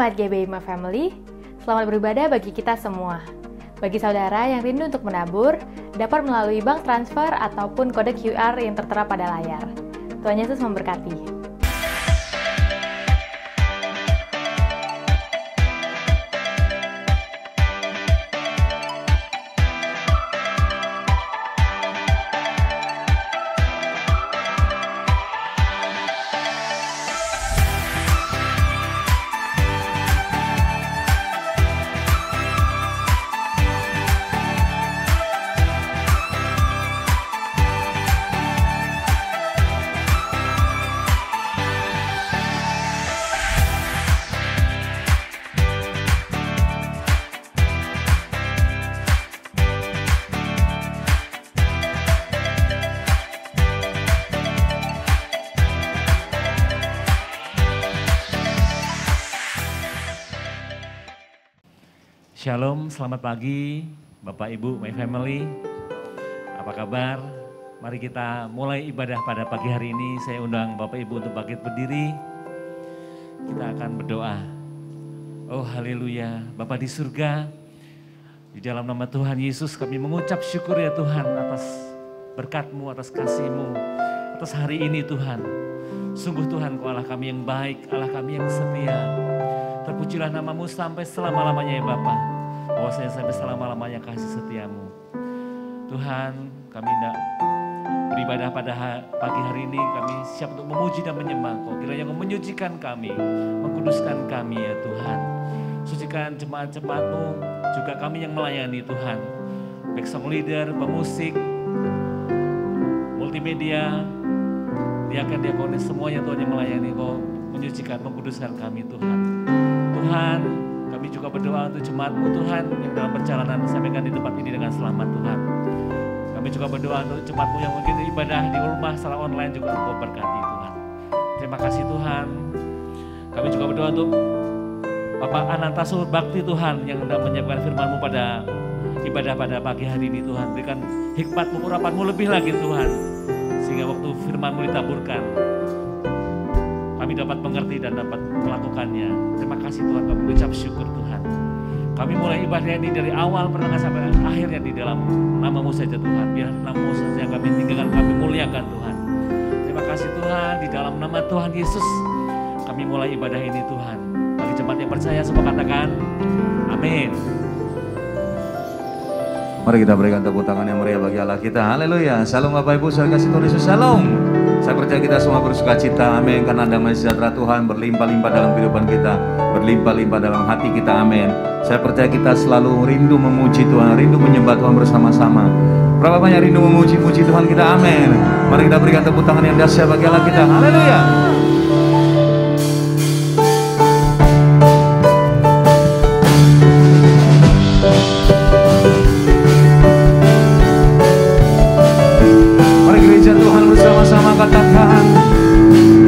Jemaat GBI My Family, selamat beribadah bagi kita semua. Bagi saudara yang rindu untuk menabur, dapat melalui bank transfer ataupun kode QR yang tertera pada layar. Tuhan Yesus memberkati. Shalom, selamat pagi Bapak Ibu, My Family. Apa kabar? Mari kita mulai ibadah pada pagi hari ini. Saya undang Bapak Ibu untuk bangkit berdiri. Kita akan berdoa. Oh haleluya, Bapa di surga, di dalam nama Tuhan Yesus kami mengucap syukur ya Tuhan atas berkat-Mu, atas kasih-Mu, atas hari ini Tuhan. Sungguh Tuhan, Kau Allah kami yang baik, Allah kami yang setia. Terpujilah nama-Mu sampai selama-lamanya ya Bapa. Bahwasanya sampai selama-lamanya kasih setiamu. Tuhan, kami hendak beribadah pada pagi hari ini. Kami siap untuk memuji dan menyembah Kau. Kiranya Kau menyucikan kami, mengkuduskan kami ya Tuhan. Sucikan jemaat-jemaat-Mu, juga kami yang melayani Tuhan. Baik song leader, pemusik, multimedia, diakon-diakonis, semuanya Tuhan yang melayani Kau. Menyucikan, mengkuduskan kami Tuhan. Tuhan, kami juga berdoa untuk jemaat-Mu Tuhan yang dalam perjalanan sampaikan di tempat ini dengan selamat Tuhan. Kami juga berdoa untuk jemaat-Mu yang mungkin ibadah di rumah secara online juga Engkau berkati Tuhan. Terima kasih Tuhan. Kami juga berdoa untuk Bapak Ananta Suhur Bakti Tuhan yang hendak menyiapkan firman-Mu pada ibadah pada pagi hari ini Tuhan. Berikan hikmat-Mu, urapan-Mu lebih lagi Tuhan. Sehingga waktu firman-Mu ditaburkan, kami dapat mengerti dan dapat melakukannya. Terima kasih Tuhan, kami mengucap syukur Tuhan. Kami mulai ibadah ini dari awal pertengahan sampai akhirnya di dalam nama-Mu saja Tuhan. Biar nama-Mu saja yang kami tinggalkan, kami muliakan Tuhan. Terima kasih Tuhan, di dalam nama Tuhan Yesus kami mulai ibadah ini Tuhan. Bagi jemaat yang percaya semua katakan amin. Mari kita berikan tepuk tangan yang meriah bagi Allah kita. Haleluya. Shalom Bapak Ibu, saya kasih Tuhan Yesus. Shalom. Saya percaya kita semua bersuka cita, amin. Karena damai sejahtera Tuhan berlimpah-limpah dalam kehidupan kita, berlimpah-limpah dalam hati kita, amin. Saya percaya kita selalu rindu memuji Tuhan, rindu menyembah Tuhan bersama-sama. Berapa banyak rindu memuji-muji Tuhan kita, amin. Mari kita berikan tepuk tangan yang dahsyat bagi Allah kita. Haleluya. Sama-sama katakan,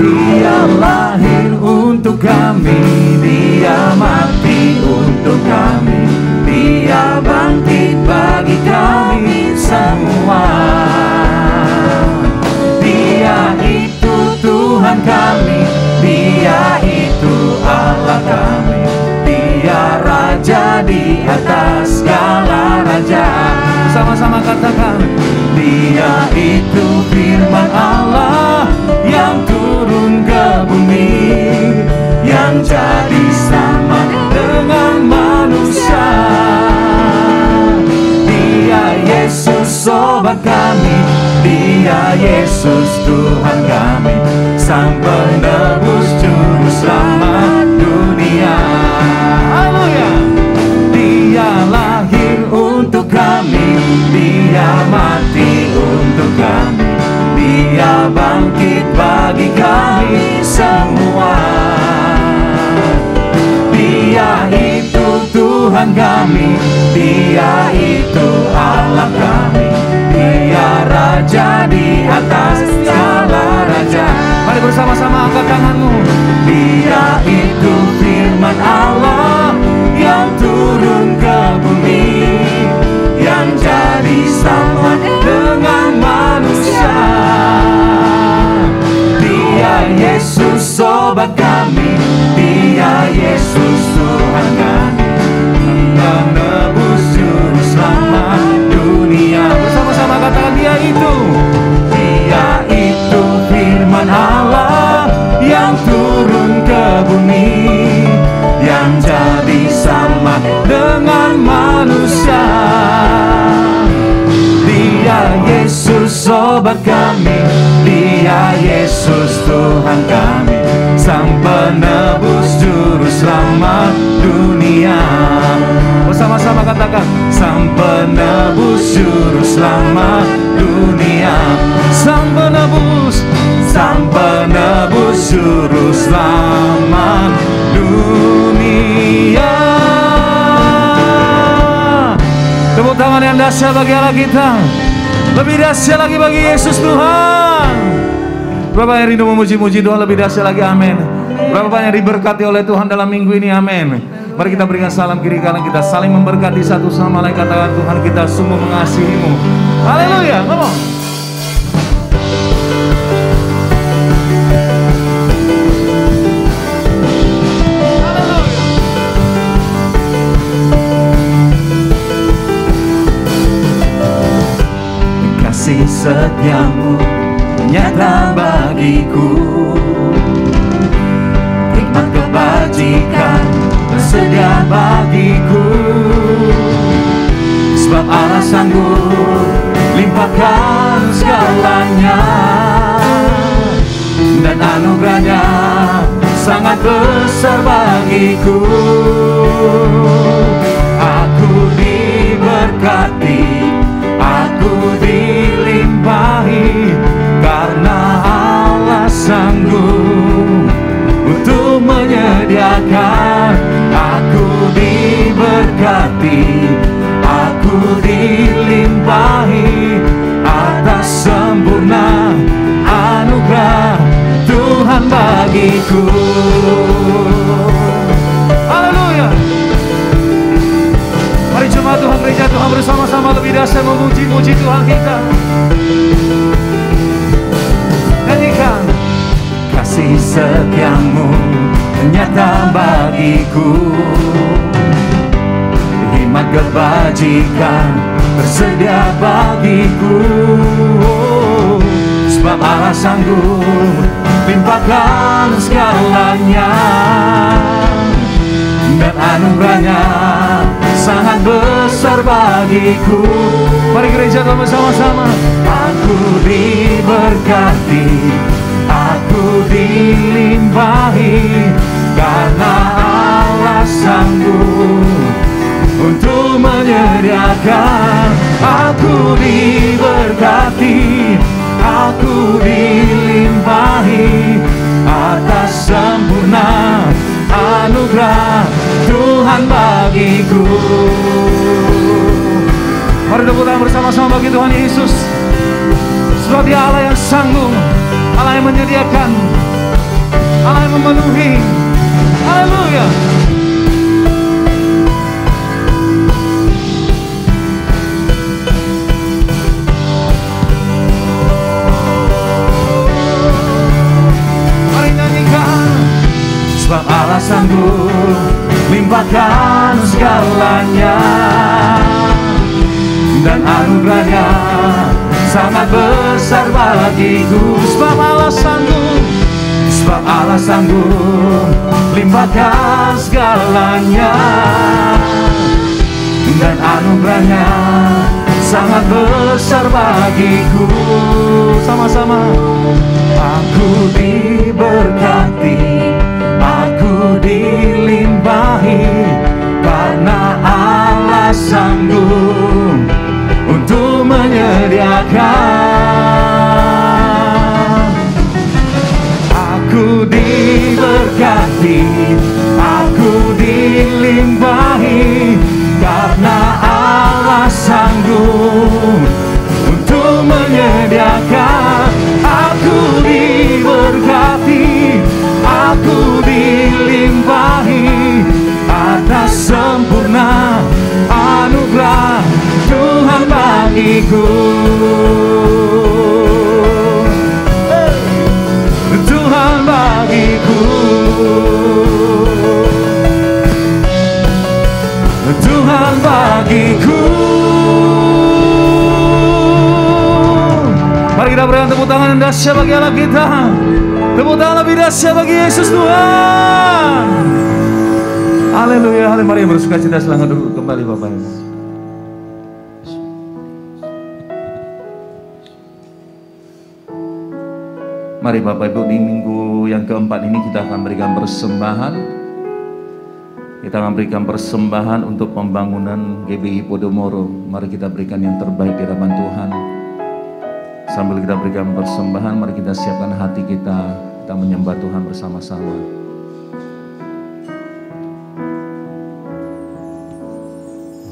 Dia lahir untuk kami, Dia mati untuk kami, Dia bangkit bagi kami semua. Dia itu Tuhan kami, Dia itu Allah kami, Dia Raja di atas segala raja. Sama-sama katakan, Dia itu firman Allah yang turun ke bumi, yang jadi sama dengan manusia. Dia Yesus sobat kami, Dia Yesus Tuhan kami, Sang penebus juru selamat dunia. Haleluya. Dia lahir untuk kami, Dia mati untuk kami, Dia bangkit bagi kami semua. Dia itu Tuhan kami, Dia itu Allah kami, Dia Raja di atas segala raja. Mari bersama-sama angkat tanganmu. Dia itu firman Allah yang turun ke bumi, yang jadi sama dengan manusia. Dia Yesus sobat kami, Dia Yesus obat kami, Dia Yesus Tuhan kami, Sang penebus juru selamat dunia. Bersama-sama katakan, Sang penebus juru selamat dunia. Sang penebus juru selamat dunia. Tepuk tangan yang dahsyat bagi Allah kita. Lebih dahsyat lagi bagi Yesus Tuhan. Berapa yang rindu memuji-muji Tuhan lebih dahsyat lagi, amin. Berapa banyak diberkati oleh Tuhan dalam minggu ini, amin. Mari kita berikan salam kiri kanan, kita saling memberkati satu sama lain. Katakan, Tuhan kita sungguh mengasihi-Mu. Haleluya, ngomong. Kasih setiamu nyata bagiku, hikmat kebajikan tersedia bagiku. Sebab Allah sanggup limpahkan segalanya, dan anugerahnya sangat besar bagiku. Aku diberkati, aku dilimpahi, karena Allah sanggup untuk menyediakan. Aku diberkati, aku dilimpahi atas sempurna anugerah Tuhan bagiku. Haleluya. Mari jemaat Tuhan, gereja Tuhan bersama-sama lebih dahsyat memuji-muji Tuhan kita. Nyanyikan. Kasih setiamu nyata bagiku, hikmat kebajikan tersedia bagiku. Sebab Allah sanggup limpahkan segalanya, dan anugerahnya sangat besar bagiku. Mari gereja Tuhan bersama-sama. Aku diberkati, aku dilimpahi, karena Allah sanggup untuk menyediakan. Aku diberkati, aku dilimpahi atas sempurna anugerah Tuhan bagiku. Mari tepuk tangan bersama-sama bagi Tuhan Yesus. Sebab Dia Allah yang sanggup, Allah yang menyediakan, Allah yang memenuhi. Haleluya. Mari nyanyikan. Sebab Allah sanggup limpahkan segalanya, dan anugerahnya sangat besar bagiku. Sebab Allah sanggup limpahkan segalanya, dan anugerahnya sangat besar bagiku. Sama-sama. Aku diberkati, aku dilimpahi, karena Allah sanggup untuk menyediakan. Aku diberkati, aku dilimpahi, karena Allah sanggup untuk menyediakan. Aku diberkati, aku dilimpahi atas sempurna anugerah Tuhan bagiku. Tuhan bagiku, Tuhan bagiku. Mari kita berikan tepuk tangan yang dahsyat bagi Allah kita. Tepuk tangan lebih dahsyat bagi Yesus Tuhan. Haleluya, haleluya. Mari bersuka cita, silahkan duduk kembali Bapak Ibu. Mari Bapak Ibu, di minggu yang keempat ini kita akan berikan persembahan. Kita akan berikan persembahan untuk pembangunan GBI Podomoro. Mari kita berikan yang terbaik di hadapan Tuhan. Sambil kita berikan persembahan, mari kita siapkan hati kita menyembah Tuhan bersama-sama.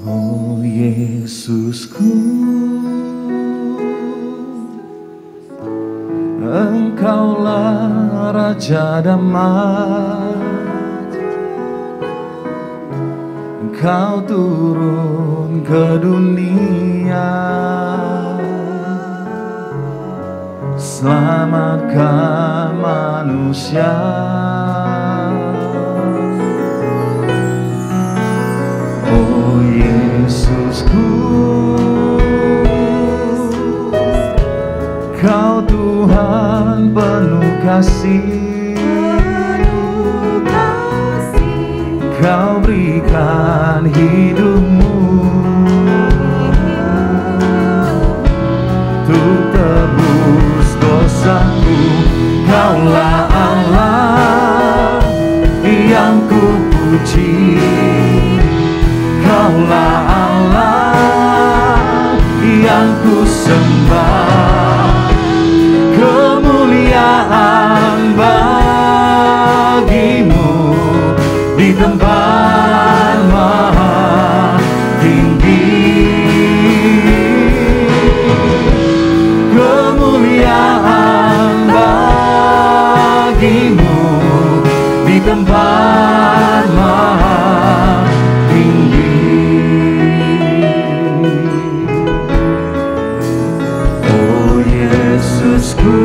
Oh Yesusku, Engkaulah Raja Damai, Engkau turun ke dunia, selamatkan manusia. Oh Yesusku, Kau Tuhan penuh kasih, Kau berikan hidupmu untuk tebus dosaku. Kaulah Allah yang ku puji, Kaulah Allah yang ku sembah. Kemuliaan bagimu di tempat maha tinggi. Kemuliaan bagimu di tempat maha tinggi. Oh Yesusku,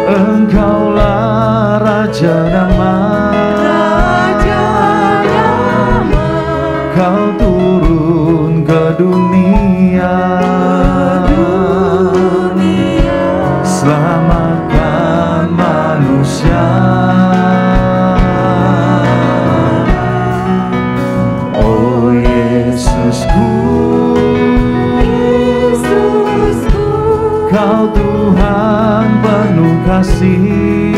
Engkaulah Raja Damai, Kau turun ke dunia, selamatkan manusia. Oh Yesusku, Kau Tuhan penuh kasih,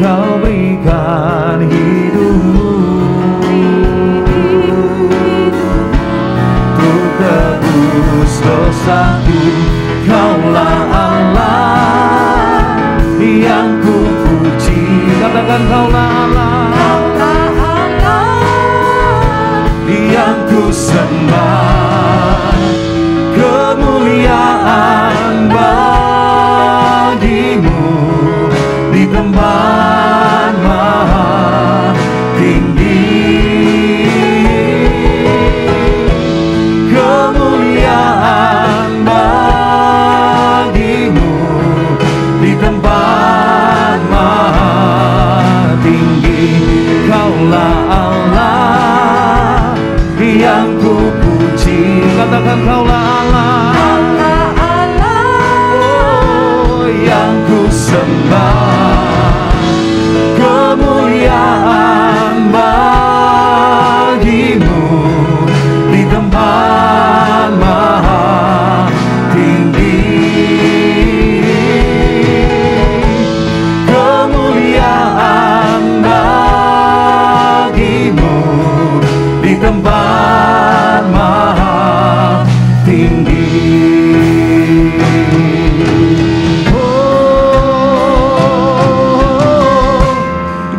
Kau berikan hidupmu untuk tebus dosaku. Kaulah Allah yang ku puji. Katakan Kaulah Allah yang ku sembah. Kemuliaan bagimu di tempat maha tinggi. Kemuliaan bagimu di tempat maha tinggi. Kaulah Allah yang ku puji. Katakan Kaulah Allah, oh yang ku sembah. Kemuliaan bagimu di tempat maha tinggi. Kemuliaan bagimu di tempat maha tinggi. Oh,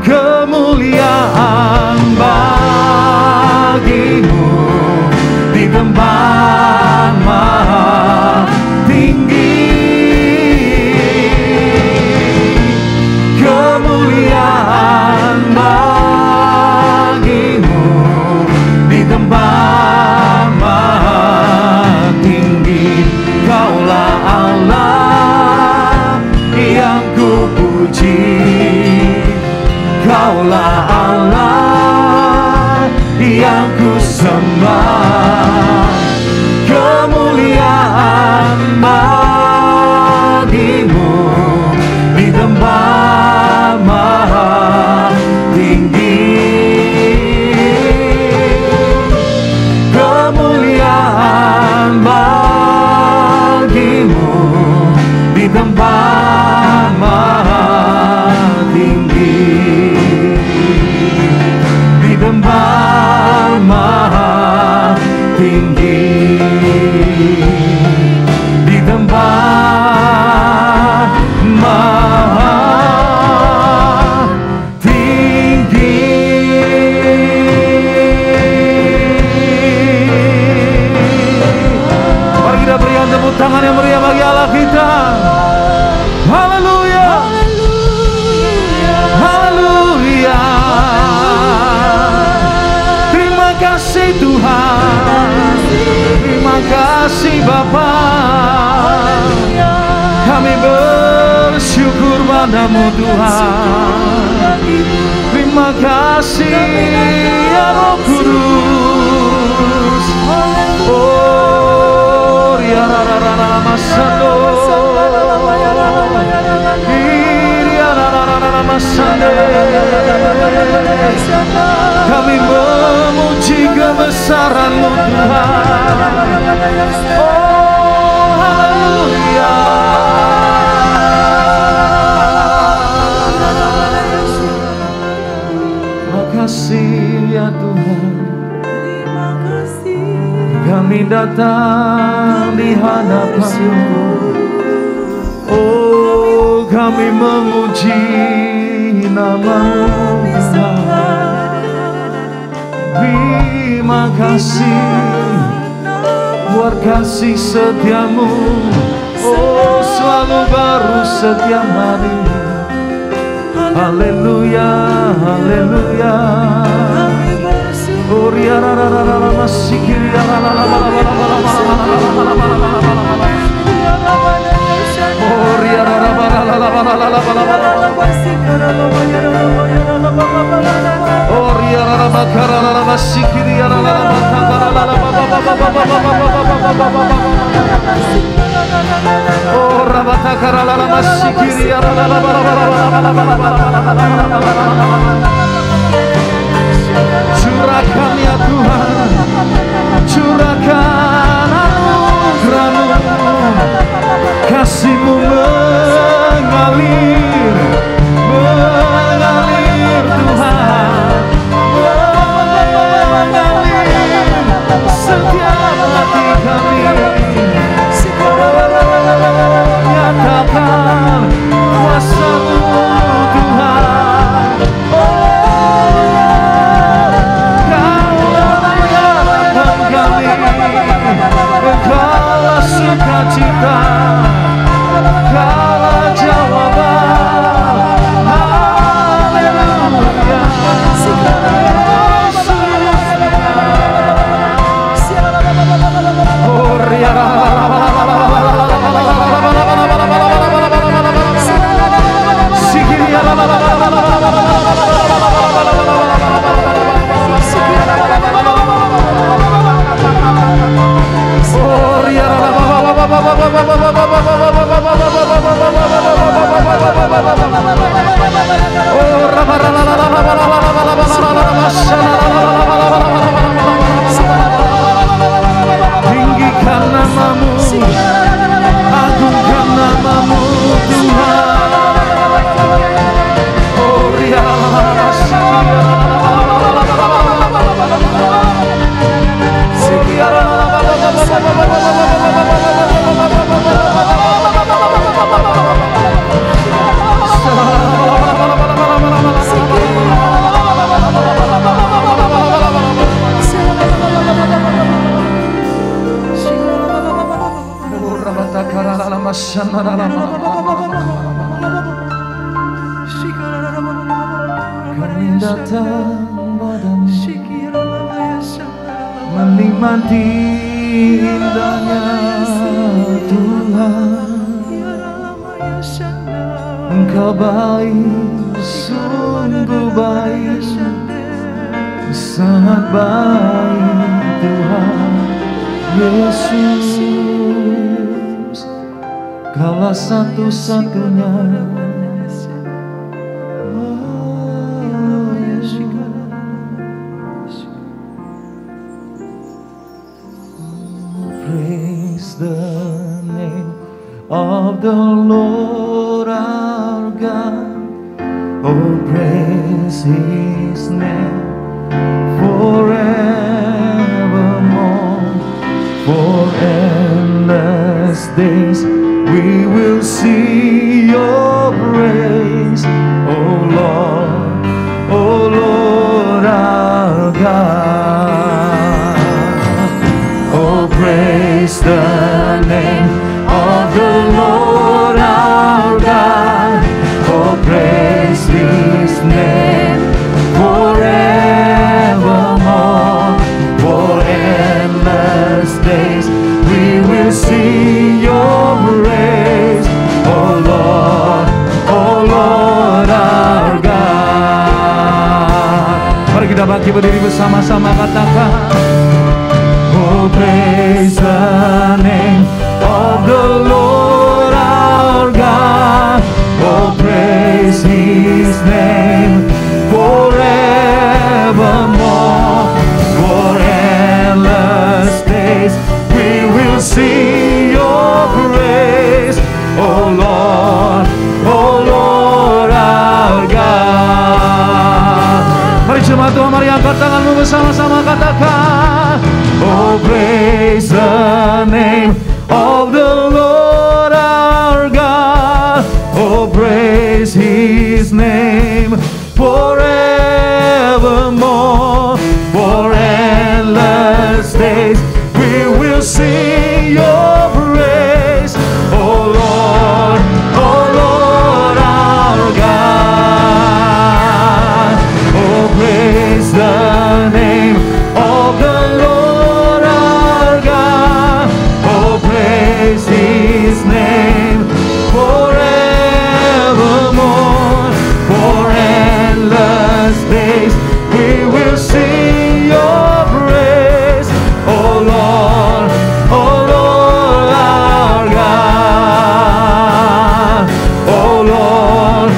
kemuliaan bagimu di tempat maha tinggi. Kemuliaan bagimu di tempat maha tinggi. Kaulah Allah yang ku puji, Kaulah Allah yang ku sembah. Kemuliaan bagimu di tempat maha tinggi. Kemuliaan kasih Bapa, kami bersyukur padamu Tuhan. Terima kasih ya Roh Kudus. Oh, ya rara masando, ya rara masande. Kami memuji kebesaran-Mu Tuhan. Oh, haleluya. Makasih ya Tuhan, kami datang di hadapan-Mu. Oh, kami memuji nama-Mu Tuhan. Terima kasih buat kasih setia-Mu. Oh, selalu baru setiap hari. Haleluya, haleluya. Oh, ria ra ra ra ra masih kiri ra ra ra ra ra ra ra. Oh, ria ra ra ra ra ra ra ra ra. Oh, ria ra ra ra ra ra masih kiri ra ra ra ra. Oh, rabata karala masih kiri ra ra ra ra. Curahkan ya Tuhan, curahkan anugerah-Mu, kasih-Mu mengalir, mengalir Tuhan, mengalir setiap hati kami. Nyatakan kuasa-Mu Tuhan. Engkaulah sukacita, Engkaulah jawaban. Haleluya. Oh, ria ra ra ra ra ra ra. Sikiri ra ra ra ra ra. Tinggikan nama-Mu, agungkan nama-Mu Tuhan. Oh, ria kami datang padamu, menikmati indahnya Tuhan. Engkau baik, sungguh baik, sangat baik Tuhan Yesus. Kaulah satu-satunya. Praise the name of the Lord our God. Oh, praise His name forevermore. For endless days we will see Your praise, oh Lord our God. Oh, praise the name of the Lord our God. Oh, praise His name forevermore. For endless days we kita bangkit berdiri bersama-sama, katakan, oh praise the name of the Lord our God. Oh praise His name forevermore. For endless days we will sing your praise, oh Lord our God. Mari jemaat Tuhan, mari angkat tanganmu bersama-sama, katakan, oh praise the name of the Lord our God. Oh praise His name forevermore. For endless days we will sing your praise, oh Lord our God. Oh praise the name of the Lord our God. Oh praise His name forevermore. For endless days we will sing your praise, oh Lord our God. Oh Lord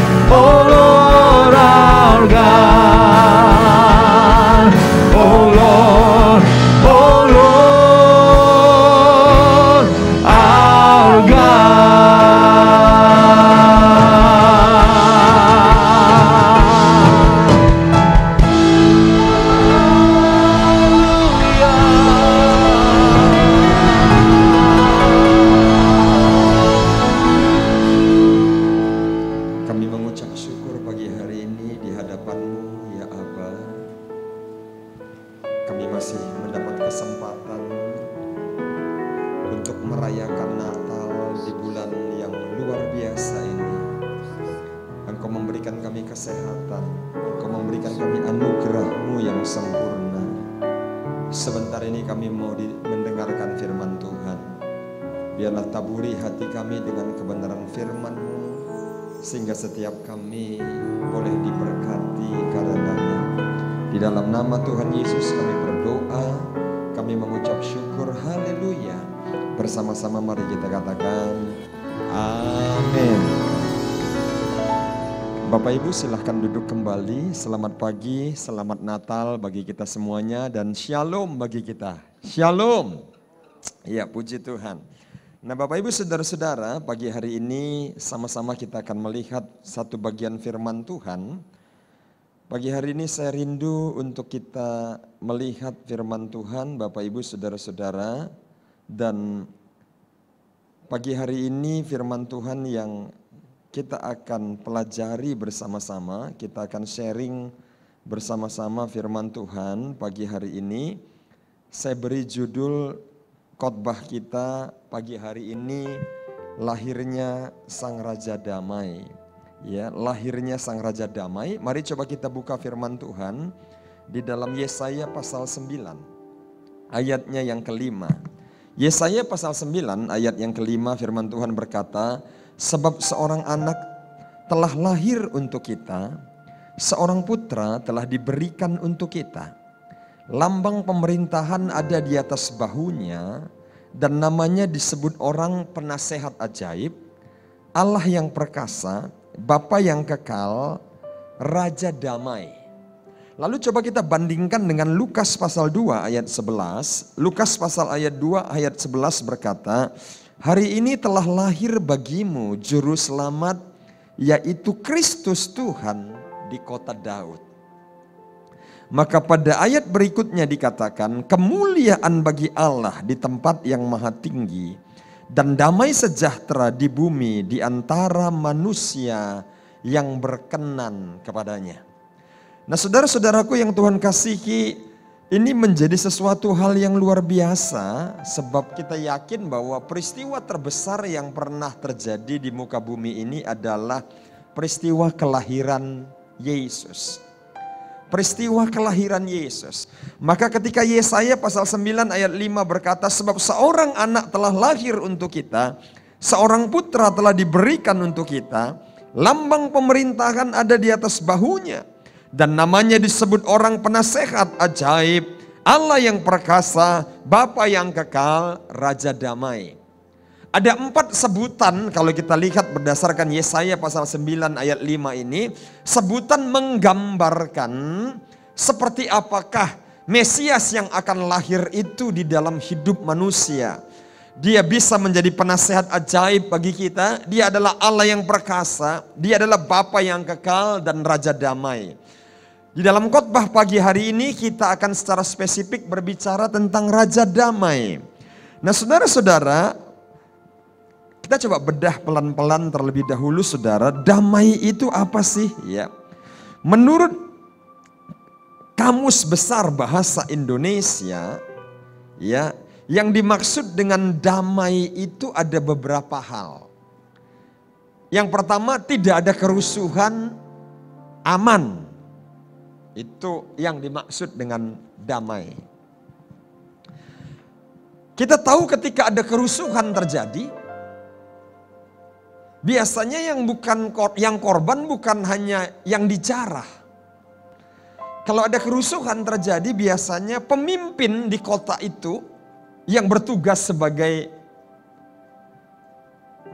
our God. Oh Lord our Kami mengucap syukur pagi hari ini di hadapan-Mu, ya Aba. Kami masih mendapat kesempatan untuk merayakan Natal di bulan yang luar biasa ini. Engkau memberikan kami kesehatan, Engkau memberikan kami anugerah-Mu yang sempurna. Sebentar ini kami mau mendengarkan firman Tuhan. Biarlah taburi hati kami dengan kebenaran firman-Mu, sehingga setiap kami boleh diberkati karenanya. Di dalam nama Tuhan Yesus kami berdoa, kami mengucap syukur, haleluya. Bersama-sama mari kita katakan, amin. Bapak Ibu silahkan duduk kembali. Selamat pagi, selamat Natal bagi kita semuanya, dan shalom bagi kita. Shalom. Ya, puji Tuhan. Nah Bapak Ibu Saudara-saudara, pagi hari ini sama-sama kita akan melihat satu bagian firman Tuhan. Pagi hari ini saya rindu untuk kita melihat firman Tuhan Bapak Ibu Saudara-saudara. Dan pagi hari ini firman Tuhan yang kita akan pelajari bersama-sama, kita akan sharing bersama-sama firman Tuhan pagi hari ini. Saya beri judul khotbah kita pagi hari ini, lahirnya Sang Raja Damai. Ya, lahirnya Sang Raja Damai. Mari coba kita buka firman Tuhan di dalam Yesaya pasal 9 ayatnya yang kelima. Yesaya pasal 9 ayat yang kelima, firman Tuhan berkata, sebab seorang anak telah lahir untuk kita, seorang putra telah diberikan untuk kita. Lambang pemerintahan ada di atas bahunya, dan namanya disebut orang penasehat ajaib, Allah yang perkasa, Bapa yang kekal, Raja damai. Lalu coba kita bandingkan dengan Lukas pasal 2 ayat 11. Lukas pasal ayat 2 ayat 11 berkata, hari ini telah lahir bagimu juru selamat, yaitu Kristus Tuhan di kota Daud. Maka pada ayat berikutnya dikatakan, kemuliaan bagi Allah di tempat yang maha tinggi, dan damai sejahtera di bumi di antara manusia yang berkenan kepadanya. Nah saudara-saudaraku yang Tuhan kasihi, ini menjadi sesuatu hal yang luar biasa, sebab kita yakin bahwa peristiwa terbesar yang pernah terjadi di muka bumi ini adalah peristiwa kelahiran Yesus. Peristiwa kelahiran Yesus. Maka ketika Yesaya pasal 9 ayat 5 berkata, sebab seorang anak telah lahir untuk kita, seorang putra telah diberikan untuk kita, lambang pemerintahan ada di atas bahunya, Dan namanya disebut orang penasehat ajaib, Allah yang perkasa, Bapa yang kekal, Raja damai. Ada 4 sebutan kalau kita lihat berdasarkan Yesaya pasal 9 ayat 5 ini. Sebutan menggambarkan seperti apakah Mesias yang akan lahir itu di dalam hidup manusia. Dia bisa menjadi penasehat ajaib bagi kita. Dia adalah Allah yang perkasa. Dia adalah Bapa yang kekal dan Raja damai. Di dalam khotbah pagi hari ini kita akan secara spesifik berbicara tentang Raja damai. Nah saudara-saudara, kita coba bedah pelan-pelan terlebih dahulu saudara. Damai itu apa sih? Ya, menurut Kamus Besar Bahasa Indonesia, ya, yang dimaksud dengan damai itu ada beberapa hal. Yang pertama, tidak ada kerusuhan, aman. Itu yang dimaksud dengan damai. Kita tahu ketika ada kerusuhan terjadi, biasanya yang korban bukan hanya yang dijarah. Kalau ada kerusuhan terjadi, biasanya pemimpin di kota itu yang bertugas sebagai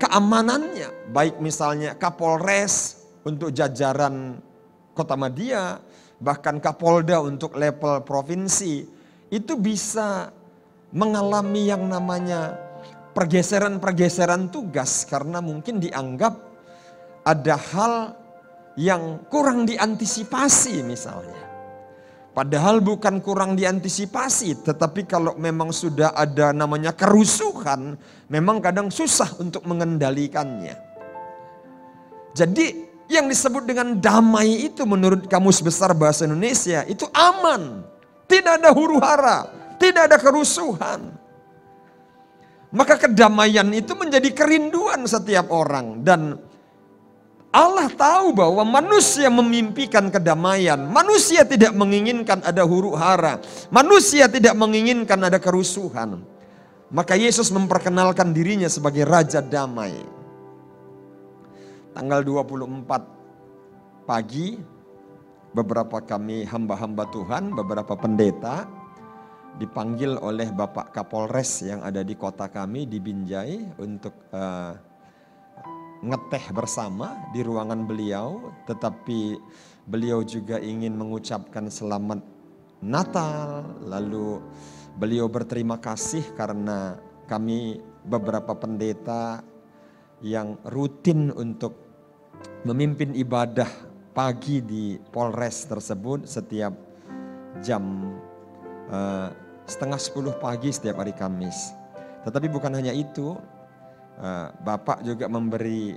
keamanannya, baik misalnya Kapolres untuk jajaran Kota Madia, bahkan Kapolda untuk level provinsi, itu bisa mengalami yang namanya pergeseran-pergeseran tugas karena mungkin dianggap ada hal yang kurang diantisipasi misalnya. Padahal bukan kurang diantisipasi, tetapi kalau memang sudah ada namanya kerusuhan, memang kadang susah untuk mengendalikannya. Jadi yang disebut dengan damai itu menurut Kamus Besar Bahasa Indonesia itu aman. Tidak ada huru-hara, tidak ada kerusuhan. Maka kedamaian itu menjadi kerinduan setiap orang. Dan Allah tahu bahwa manusia memimpikan kedamaian. Manusia tidak menginginkan ada huru-hara. Manusia tidak menginginkan ada kerusuhan. Maka Yesus memperkenalkan dirinya sebagai Raja Damai. Tanggal 24 pagi, beberapa kami hamba-hamba Tuhan, beberapa pendeta dipanggil oleh Bapak Kapolres yang ada di kota kami di Binjai untuk ngeteh bersama di ruangan beliau. Tetapi beliau juga ingin mengucapkan selamat Natal, lalu beliau berterima kasih karena kami beberapa pendeta yang rutin untuk memimpin ibadah pagi di Polres tersebut setiap jam 9:30 pagi setiap hari Kamis. Tetapi bukan hanya itu, Bapak juga memberi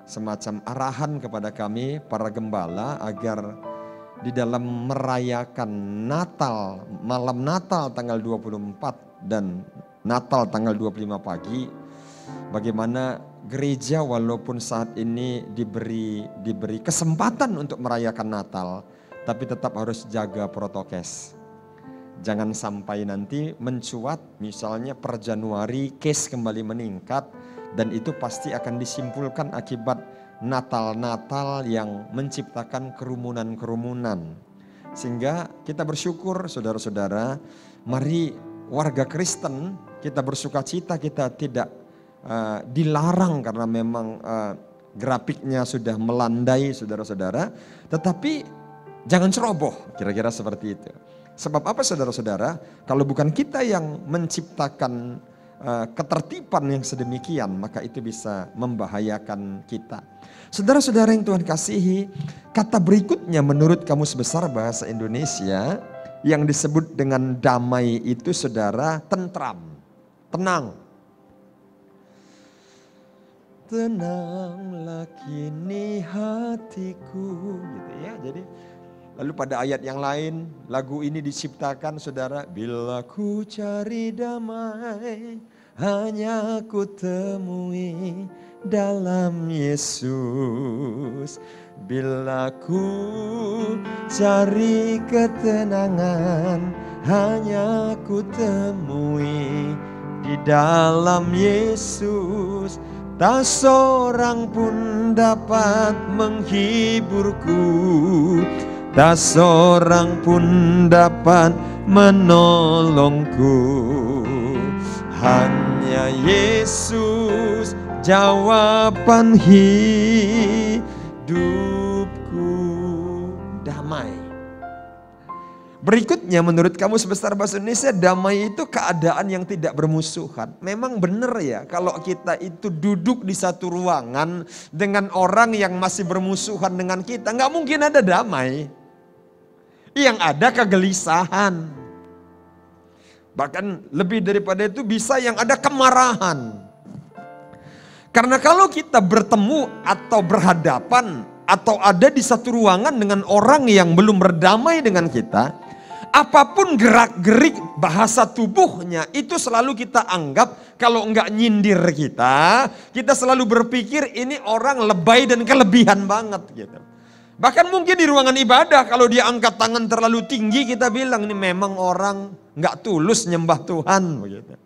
semacam arahan kepada kami para gembala agar di dalam merayakan Natal, malam Natal tanggal 24 dan Natal tanggal 25 pagi, bagaimana gereja walaupun saat ini diberi kesempatan untuk merayakan Natal, tapi tetap harus jaga protokes. Jangan sampai nanti mencuat misalnya per Januari case kembali meningkat, dan itu pasti akan disimpulkan akibat Natal-Natal yang menciptakan kerumunan-kerumunan. Sehingga kita bersyukur saudara-saudara, mari warga Kristen kita bersuka cita, kita tidak dilarang karena memang grafiknya sudah melandai saudara-saudara, tetapi jangan ceroboh, kira-kira seperti itu. Sebab apa saudara-saudara? Kalau bukan kita yang menciptakan ketertiban yang sedemikian, maka itu bisa membahayakan kita. Saudara-saudara yang Tuhan kasihi, kata berikutnya menurut Kamus Besar Bahasa Indonesia yang disebut dengan damai itu saudara, tentram, tenang. Tenanglah kini hatiku, gitu ya. Jadi lalu pada ayat yang lain, lagu ini diciptakan saudara, bila ku cari damai, hanya ku temui dalam Yesus. Bila ku cari ketenangan, hanya ku temui di dalam Yesus. tak seorang pun dapat menghiburku, tak seorang pun dapat menolongku. Hanya Yesus jawaban hidupku. Damai. Berikutnya menurut Kamus Besar Bahasa Indonesia, damai itu keadaan yang tidak bermusuhan. Memang benar ya, kalau kita itu duduk di satu ruangan dengan orang yang masih bermusuhan dengan kita, nggak mungkin ada damai. Yang ada kegelisahan. Bahkan lebih daripada itu bisa yang ada kemarahan. Karena kalau kita bertemu atau berhadapan atau ada di satu ruangan dengan orang yang belum berdamai dengan kita, apapun gerak-gerik bahasa tubuhnya itu selalu kita anggap, kalau enggak nyindir kita selalu berpikir ini orang lebay dan kelebihan banget gitu. Bahkan mungkin di ruangan ibadah kalau dia angkat tangan terlalu tinggi, kita bilang ini memang orang enggak tulus nyembah Tuhan begitu.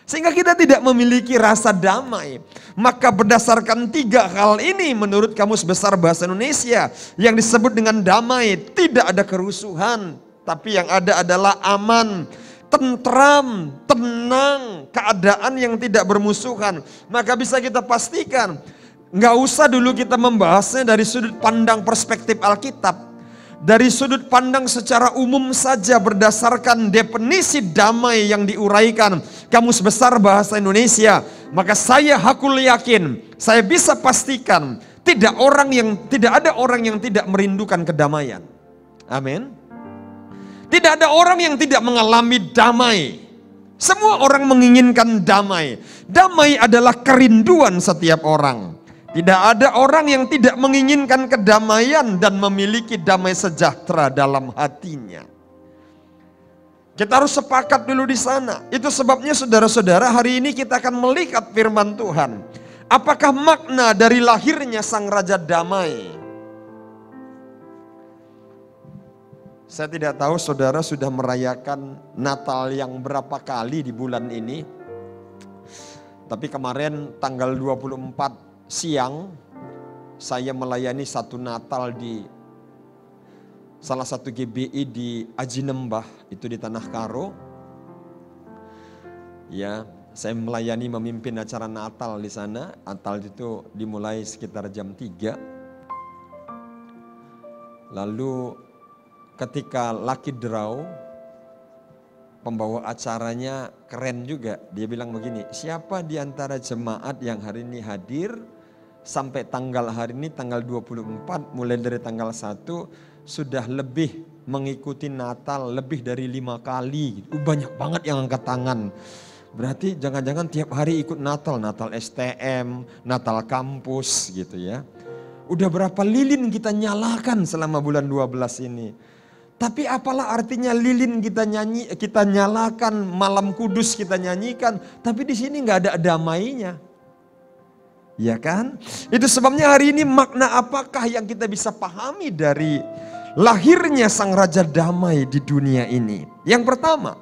Sehingga kita tidak memiliki rasa damai. Maka berdasarkan 3 hal ini menurut Kamus Besar Bahasa Indonesia yang disebut dengan damai, tidak ada kerusuhan, tapi yang ada adalah aman, tentram, tenang, keadaan yang tidak bermusuhan. Maka bisa kita pastikan, nggak usah dulu kita membahasnya dari sudut pandang perspektif Alkitab. Dari sudut pandang secara umum saja berdasarkan definisi damai yang diuraikan Kamus Besar Bahasa Indonesia, maka saya hakul yakin, saya bisa pastikan tidak ada orang yang tidak merindukan kedamaian. Amin. Tidak ada orang yang tidak mengalami damai. Semua orang menginginkan damai. Damai adalah kerinduan setiap orang. Tidak ada orang yang tidak menginginkan kedamaian dan memiliki damai sejahtera dalam hatinya. Kita harus sepakat dulu di sana. Itu sebabnya saudara-saudara, hari ini kita akan melihat firman Tuhan. Apakah makna dari lahirnya Sang Raja Damai? Saya tidak tahu saudara sudah merayakan Natal yang berapa kali di bulan ini. Tapi kemarin tanggal 24 siang, saya melayani satu Natal di salah satu GBI di Aji Nembah, itu di Tanah Karo. Ya, saya melayani memimpin acara Natal di sana. Natal itu dimulai sekitar jam 3. Lalu ketika lucky draw, pembawa acaranya keren juga. Dia bilang begini, siapa di antara jemaat yang hari ini hadir sampai tanggal hari ini tanggal 24, mulai dari tanggal 1 sudah lebih mengikuti Natal lebih dari 5 kali. Banyak banget yang angkat tangan. Berarti jangan-jangan tiap hari ikut Natal, Natal STM, Natal kampus gitu ya. Udah berapa lilin kita nyalakan selama bulan 12 ini. Tapi apalah artinya lilin kita nyalakan, malam kudus kita nyanyikan, tapi di sini nggak ada damainya. Ya kan? Itu sebabnya hari ini makna apakah yang kita bisa pahami dari lahirnya Sang Raja Damai di dunia ini? Yang pertama,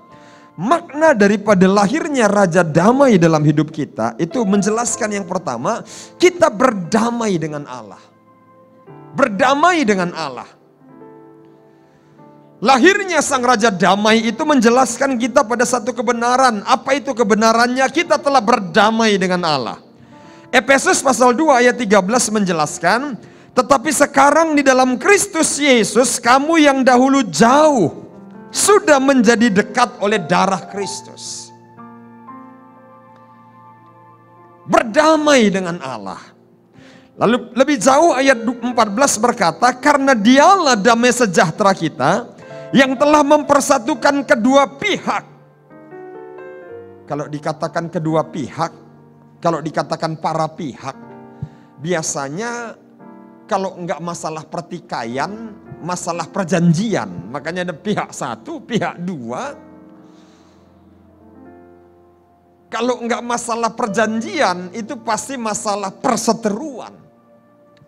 makna daripada lahirnya Raja Damai dalam hidup kita itu menjelaskan yang pertama, kita berdamai dengan Allah. Berdamai dengan Allah. Lahirnya Sang Raja Damai itu menjelaskan kita pada satu kebenaran. Apa itu kebenarannya? Kita telah berdamai dengan Allah. Efesus pasal 2 ayat 13 menjelaskan, tetapi sekarang di dalam Kristus Yesus kamu yang dahulu jauh sudah menjadi dekat oleh darah Kristus. Berdamai dengan Allah. Lalu lebih jauh ayat 14 berkata, karena dialah damai sejahtera kita yang telah mempersatukan kedua pihak. Kalau dikatakan kedua pihak, kalau dikatakan para pihak, biasanya kalau enggak masalah pertikaian, masalah perjanjian. Makanya ada pihak 1, pihak 2. Kalau enggak masalah perjanjian, itu pasti masalah perseteruan.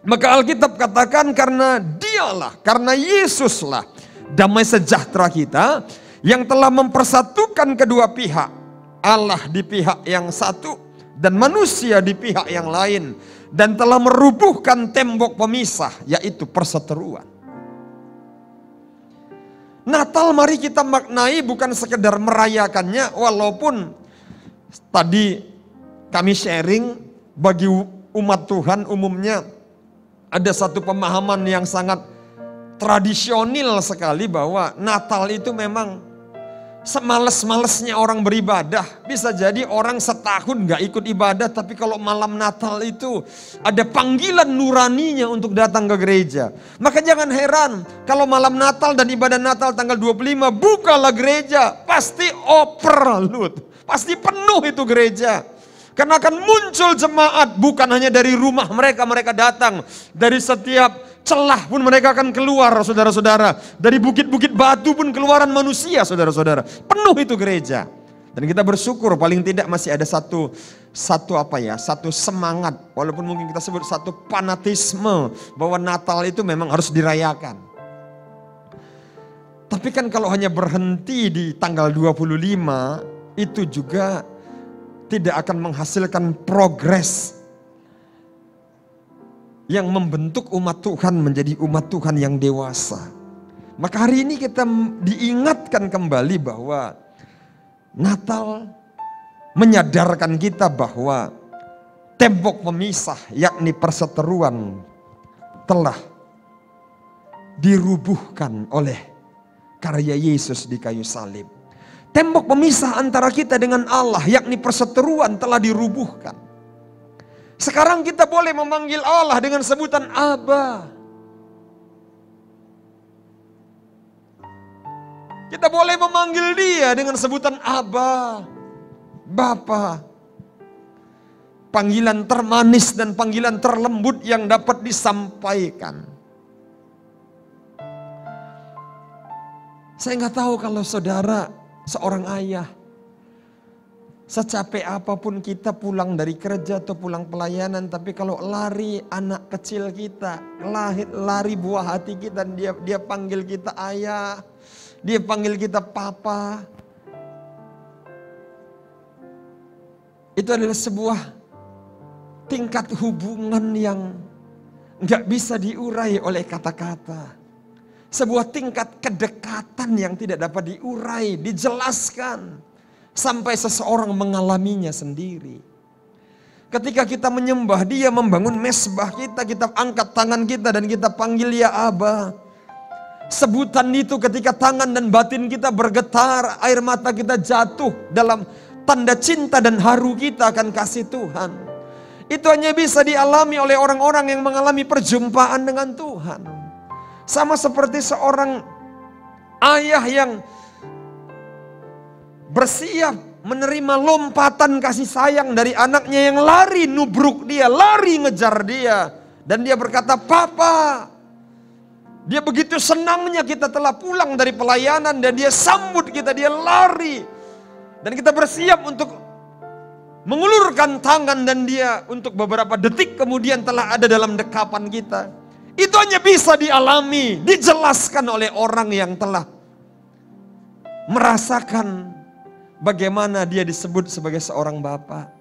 Maka Alkitab katakan karena dialah, karena Yesuslah damai sejahtera kita yang telah mempersatukan kedua pihak. Allah di pihak yang satu dan manusia di pihak yang lain, dan telah merubuhkan tembok pemisah, yaitu perseteruan. Natal mari kita maknai bukan sekedar merayakannya, walaupun tadi kami sharing bagi umat Tuhan umumnya ada satu pemahaman yang sangat tradisional sekali bahwa Natal itu memang semales-malesnya orang beribadah. Bisa jadi orang setahun gak ikut ibadah, tapi kalau malam Natal itu ada panggilan nuraninya untuk datang ke gereja. Maka jangan heran kalau malam Natal dan ibadah Natal tanggal 25 bukalah gereja, pasti overload, pasti penuh itu gereja. Karena akan muncul jemaat bukan hanya dari rumah mereka datang, dari setiap celah pun mereka akan keluar, saudara-saudara. Dari bukit-bukit batu pun keluaran manusia, saudara-saudara. Penuh itu gereja. Dan kita bersyukur paling tidak masih ada satu semangat, walaupun mungkin kita sebut satu fanatisme bahwa Natal itu memang harus dirayakan. Tapi kan kalau hanya berhenti di tanggal 25, itu juga tidak akan menghasilkan progres yang membentuk umat Tuhan menjadi umat Tuhan yang dewasa. Maka hari ini kita diingatkan kembali bahwa Natal menyadarkan kita bahwa tembok pemisah yakni perseteruan telah dirubuhkan oleh karya Yesus di kayu salib. Tembok pemisah antara kita dengan Allah yakni perseteruan telah dirubuhkan. Sekarang kita boleh memanggil Allah dengan sebutan Aba. Kita boleh memanggil Dia dengan sebutan Aba, Bapa. Panggilan termanis dan panggilan terlembut yang dapat disampaikan. Saya nggak tahu kalau saudara seorang ayah, secapek apapun kita pulang dari kerja atau pulang pelayanan, tapi kalau lari anak kecil kita, lari buah hati kita, dia panggil kita ayah, dia panggil kita papa. Itu adalah sebuah tingkat hubungan yang nggak bisa diurai oleh kata-kata. Sebuah tingkat kedekatan yang tidak dapat diurai, dijelaskan. Sampai seseorang mengalaminya sendiri. Ketika kita menyembah Dia, membangun mesbah kita angkat tangan kita dan kita panggil ya Aba. Sebutan itu ketika tangan dan batin kita bergetar, air mata kita jatuh dalam tanda cinta dan haru kita akan kasih Tuhan. Itu hanya bisa dialami oleh orang-orang yang mengalami perjumpaan dengan Tuhan. Sama seperti seorang ayah yang bersiap menerima lompatan kasih sayang dari anaknya yang lari nubruk dia, lari ngejar dia. Dan dia berkata, Papa. Dia begitu senangnya kita telah pulang dari pelayanan dan dia sambut kita, dia lari. Dan kita bersiap untuk mengulurkan tangan dan dia untuk beberapa detik kemudian telah ada dalam dekapan kita. Itu hanya bisa dialami, dijelaskan oleh orang yang telah merasakan bagaimana dia disebut sebagai seorang bapa.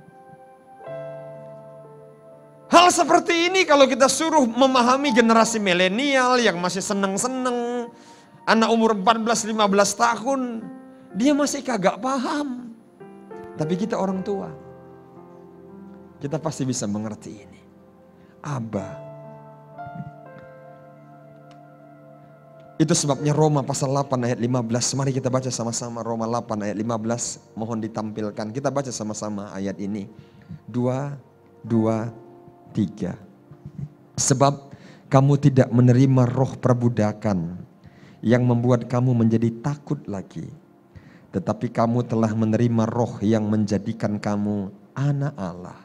Hal seperti ini kalau kita suruh memahami generasi milenial yang masih seneng-seneng, anak umur 14-15 tahun, dia masih kagak paham. Tapi kita orang tua, kita pasti bisa mengerti ini. Aba. Itu sebabnya Roma pasal 8 ayat 15. Mari kita baca sama-sama Roma 8 ayat 15. Mohon ditampilkan. Kita baca sama-sama ayat ini. 2, 3. Sebab kamu tidak menerima roh perbudakan yang membuat kamu menjadi takut lagi. Tetapi kamu telah menerima roh yang menjadikan kamu anak Allah.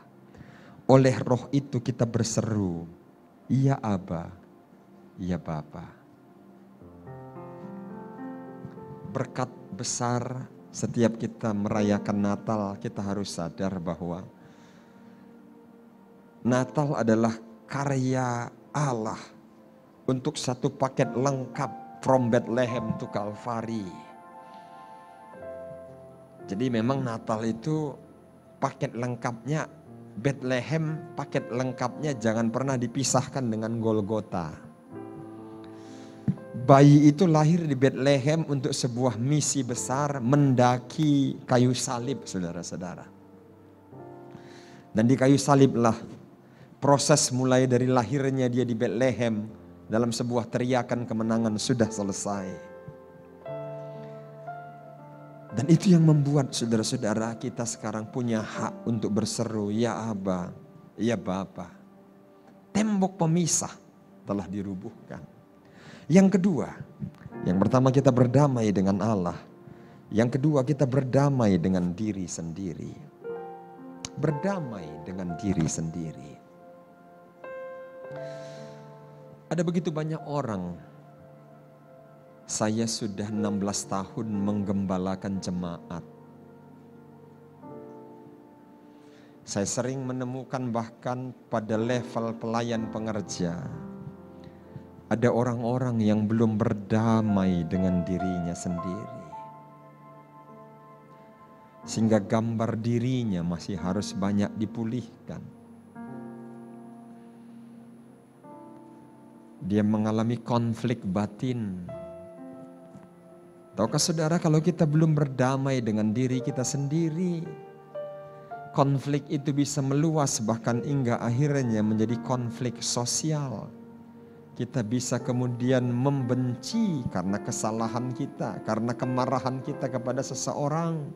Oleh roh itu kita berseru, Ya Aba, Ya Bapa. Berkat besar setiap kita merayakan Natal, kita harus sadar bahwa Natal adalah karya Allah untuk satu paket lengkap from Bethlehem to Calvary. Jadi memang Natal itu paket lengkapnya Bethlehem paket lengkapnya jangan pernah dipisahkan dengan Golgota. Bayi itu lahir di Bethlehem untuk sebuah misi besar, mendaki kayu salib, saudara-saudara. Dan di kayu saliblah proses mulai dari lahirnya dia di Bethlehem dalam sebuah teriakan kemenangan sudah selesai. Dan itu yang membuat saudara-saudara kita sekarang punya hak untuk berseru, ya Aba, ya Bapa. Tembok pemisah telah dirubuhkan. Yang kedua, yang pertama kita berdamai dengan Allah. Yang kedua kita berdamai dengan diri sendiri. Berdamai dengan diri sendiri. Ada begitu banyak orang. Saya sudah 16 tahun menggembalakan jemaat. Saya sering menemukan bahkan pada level pelayan pengerja. Ada orang-orang yang belum berdamai dengan dirinya sendiri. Sehingga gambar dirinya masih harus banyak dipulihkan. Dia mengalami konflik batin. Tahukah saudara kalau kita belum berdamai dengan diri kita sendiri, konflik itu bisa meluas bahkan hingga akhirnya menjadi konflik sosial. Kita bisa kemudian membenci karena kesalahan kita, karena kemarahan kita kepada seseorang.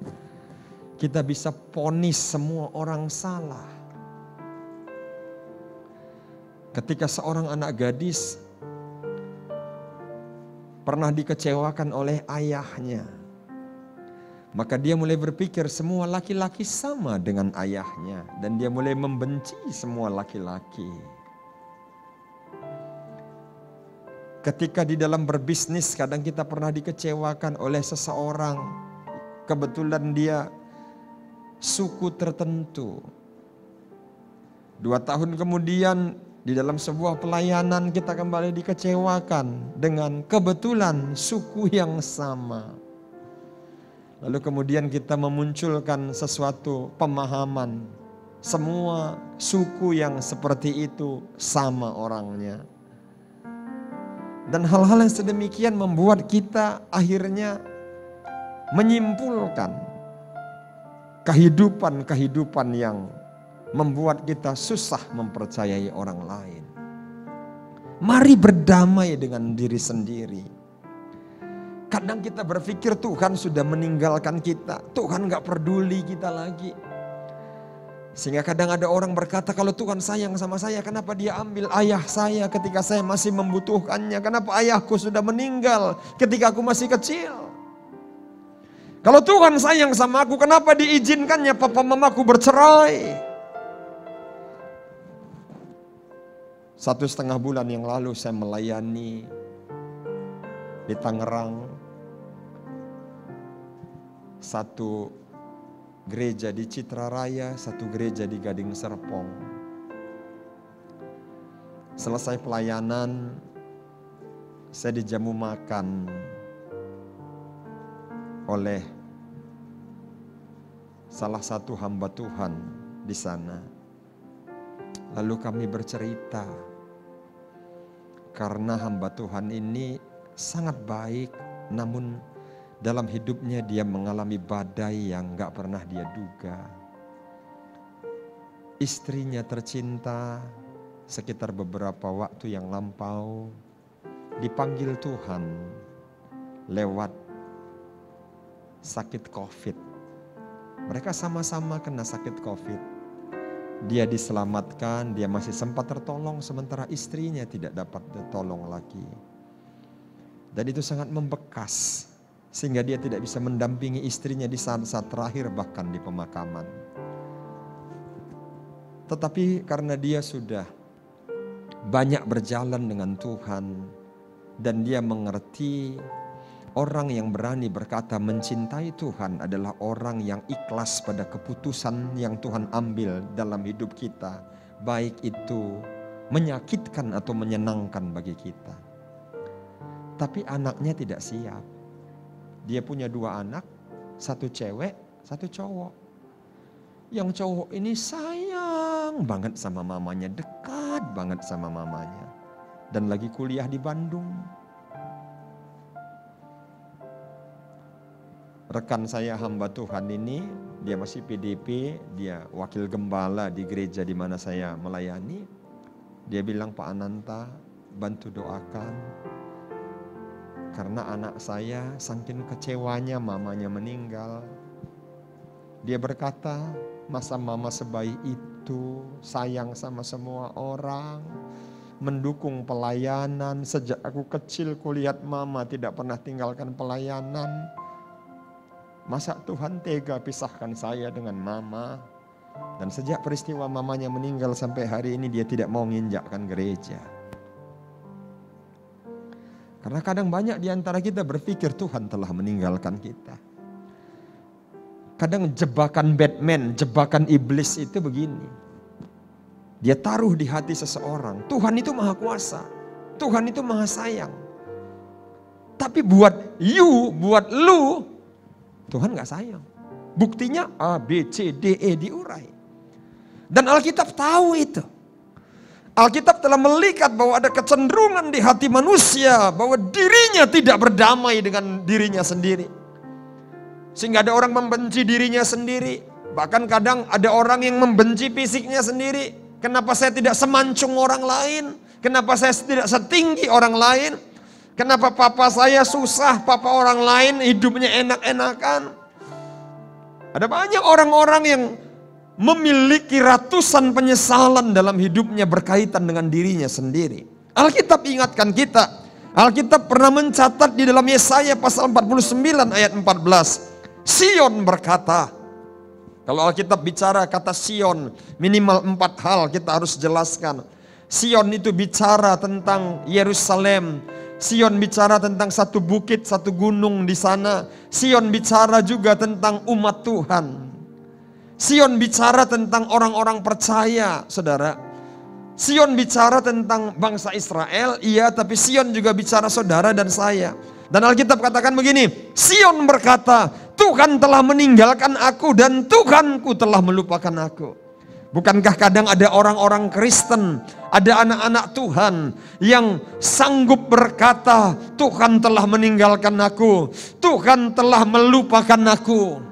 Kita bisa vonis semua orang salah. Ketika seorang anak gadis pernah dikecewakan oleh ayahnya, maka dia mulai berpikir semua laki-laki sama dengan ayahnya. Dan dia mulai membenci semua laki-laki. Ketika di dalam berbisnis kadang kita pernah dikecewakan oleh seseorang. Kebetulan dia suku tertentu. 2 tahun kemudian di dalam sebuah pelayanan kita kembali dikecewakan dengan kebetulan suku yang sama. Lalu kemudian kita memunculkan sesuatu pemahaman. Semua suku yang seperti itu sama orangnya. Dan hal-hal yang sedemikian membuat kita akhirnya menyimpulkan kehidupan yang membuat kita susah mempercayai orang lain. Mari berdamai dengan diri sendiri. Kadang kita berpikir Tuhan sudah meninggalkan kita, Tuhan gak peduli kita lagi. Sehingga kadang ada orang berkata, kalau Tuhan sayang sama saya, kenapa dia ambil ayah saya ketika saya masih membutuhkannya? Kenapa ayahku sudah meninggal ketika aku masih kecil? Kalau Tuhan sayang sama aku, kenapa diizinkannya papa mamaku bercerai? 1,5 bulan yang lalu saya melayani di Tangerang. Satu gereja di Citra Raya, satu gereja di Gading Serpong. Selesai pelayanan, saya dijamu makan oleh salah satu hamba Tuhan di sana. Lalu kami bercerita, karena hamba Tuhan ini sangat baik, namun dalam hidupnya dia mengalami badai yang gak pernah dia duga. Istrinya tercinta sekitar beberapa waktu yang lampau dipanggil Tuhan lewat sakit COVID. Mereka sama-sama kena sakit COVID. Dia diselamatkan, dia masih sempat tertolong sementara istrinya tidak dapat tertolong lagi. Dan itu sangat membekas. Sehingga dia tidak bisa mendampingi istrinya di saat-saat terakhir bahkan di pemakaman. Tetapi karena dia sudah banyak berjalan dengan Tuhan dan dia mengerti orang yang berani berkata mencintai Tuhan adalah orang yang ikhlas pada keputusan yang Tuhan ambil dalam hidup kita. Baik itu menyakitkan atau menyenangkan bagi kita. Tapi anaknya tidak siap. Dia punya 2 anak, 1 cewek, 1 cowok. Yang cowok ini sayang sayang banget sama mamanya, dekat banget sama mamanya. Dan lagi kuliah di Bandung. Rekan saya hamba Tuhan ini, dia masih PDP, dia wakil gembala di gereja di mana saya melayani. Dia bilang, Pak Ananta, bantu doakan. Karena anak saya saking kecewanya mamanya meninggal. Dia berkata, masa mama sebaik itu, sayang sama semua orang, mendukung pelayanan. Sejak aku kecil kulihat mama tidak pernah tinggalkan pelayanan. Masa Tuhan tega pisahkan saya dengan mama? Dan sejak peristiwa mamanya meninggal sampai hari ini dia tidak mau menginjakkan gereja. Karena kadang banyak di antara kita berpikir Tuhan telah meninggalkan kita. Kadang jebakan Batman, jebakan iblis itu begini. Dia taruh di hati seseorang, Tuhan itu maha kuasa, Tuhan itu maha sayang. Tapi buat lu, Tuhan gak sayang. Buktinya A, B, C, D, E diurai. Dan Alkitab tahu itu. Alkitab telah melihat bahwa ada kecenderungan di hati manusia bahwa dirinya tidak berdamai dengan dirinya sendiri. Sehingga ada orang membenci dirinya sendiri. Bahkan kadang ada orang yang membenci fisiknya sendiri. Kenapa saya tidak semancung orang lain? Kenapa saya tidak setinggi orang lain? Kenapa papa saya susah, papa orang lain hidupnya enak-enakan? Ada banyak orang-orang yang memiliki ratusan penyesalan dalam hidupnya berkaitan dengan dirinya sendiri. Alkitab ingatkan kita. Alkitab pernah mencatat di dalam Yesaya pasal 49 ayat 14. Sion berkata, kalau Alkitab bicara kata Sion, minimal 4 hal kita harus jelaskan. Sion itu bicara tentang Yerusalem. Sion bicara tentang satu bukit, satu gunung di sana. Sion bicara juga tentang umat Tuhan. Sion bicara tentang orang-orang percaya, saudara. Sion bicara tentang bangsa Israel, iya, tapi Sion juga bicara saudara dan saya. Dan Alkitab katakan begini, Sion berkata, Tuhan telah meninggalkan aku dan Tuhanku telah melupakan aku. Bukankah kadang ada orang-orang Kristen, ada anak-anak Tuhan yang sanggup berkata, Tuhan telah meninggalkan aku, Tuhan telah melupakan aku.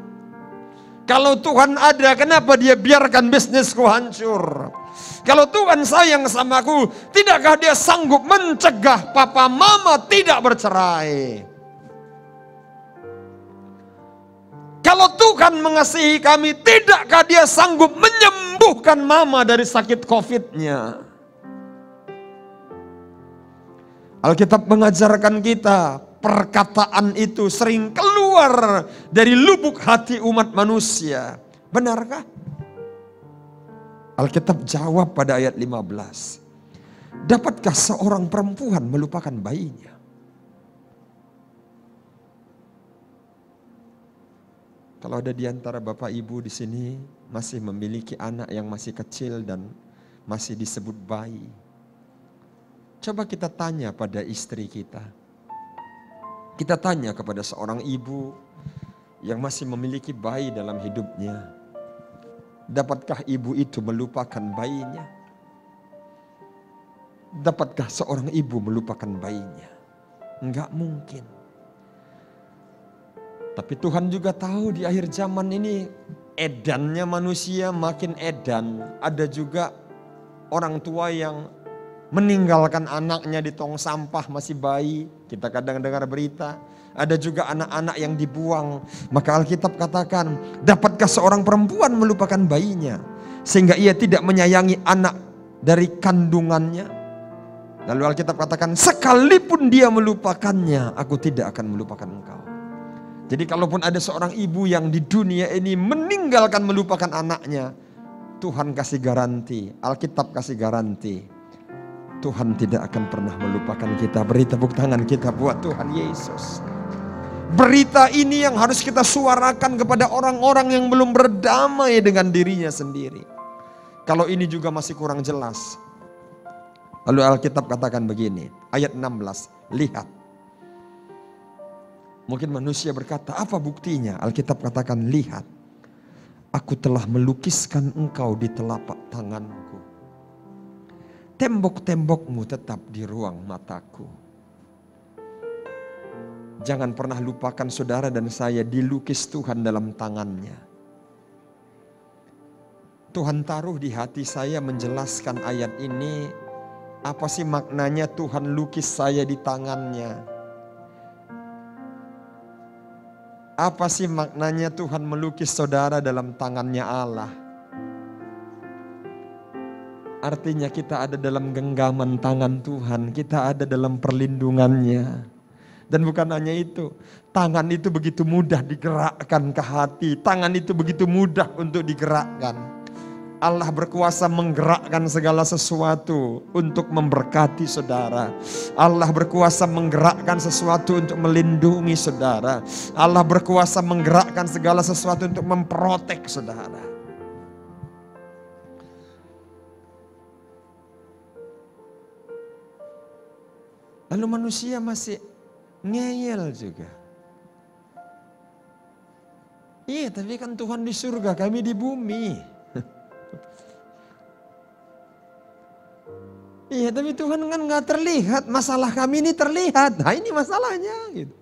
Kalau Tuhan ada, kenapa dia biarkan bisnisku hancur? Kalau Tuhan sayang sama aku, tidakkah dia sanggup mencegah papa mama tidak bercerai? Kalau Tuhan mengasihi kami, tidakkah dia sanggup menyembuhkan mama dari sakit COVID-nya? Alkitab mengajarkan kita, perkataan itu sering keluar dari lubuk hati umat manusia. Benarkah? Alkitab jawab pada ayat 15. Dapatkah seorang perempuan melupakan bayinya? Kalau ada di antara Bapak Ibu di sini masih memiliki anak yang masih kecil dan masih disebut bayi. Coba kita tanya pada istri kita. Kita tanya kepada seorang ibu yang masih memiliki bayi dalam hidupnya. Dapatkah ibu itu melupakan bayinya? Dapatkah seorang ibu melupakan bayinya? Enggak mungkin. Tapi Tuhan juga tahu di akhir zaman ini edannya manusia makin edan. Ada juga orang tua yang meninggalkan anaknya di tong sampah masih bayi. Kita kadang dengar berita. Ada juga anak-anak yang dibuang. Maka Alkitab katakan, dapatkah seorang perempuan melupakan bayinya sehingga ia tidak menyayangi anak dari kandungannya? Lalu Alkitab katakan, sekalipun dia melupakannya, aku tidak akan melupakan engkau. Jadi kalaupun ada seorang ibu yang di dunia ini meninggalkan melupakan anaknya, Tuhan kasih garansi, Alkitab kasih garansi, Tuhan tidak akan pernah melupakan kita. Beri tepuk tangan kita buat Tuhan Yesus. Berita ini yang harus kita suarakan kepada orang-orang yang belum berdamai dengan dirinya sendiri. Kalau ini juga masih kurang jelas. Lalu Alkitab katakan begini, ayat 16, lihat. Mungkin manusia berkata, apa buktinya? Alkitab katakan, lihat. Aku telah melukiskan engkau di telapak tanganku. Tembok-tembokmu tetap di ruang mataku. Jangan pernah lupakan saudara dan saya dilukis Tuhan dalam tangannya. Tuhan taruh di hati saya menjelaskan ayat ini. Apa sih maknanya Tuhan lukis saya di tangannya? Apa sih maknanya Tuhan melukis saudara dalam tangannya Allah? Artinya kita ada dalam genggaman tangan Tuhan, kita ada dalam perlindungannya. Dan bukan hanya itu, tangan itu begitu mudah digerakkan ke hati, tangan itu begitu mudah untuk digerakkan. Allah berkuasa menggerakkan segala sesuatu untuk memberkati saudara. Allah berkuasa menggerakkan sesuatu untuk melindungi saudara. Allah berkuasa menggerakkan segala sesuatu untuk memprotek saudara. Lalu manusia masih ngeyel juga. Iya, tapi kan Tuhan di surga, kami di bumi. Iya, tapi Tuhan kan nggak terlihat. Masalah kami ini terlihat. Nah, ini masalahnya. Gitu.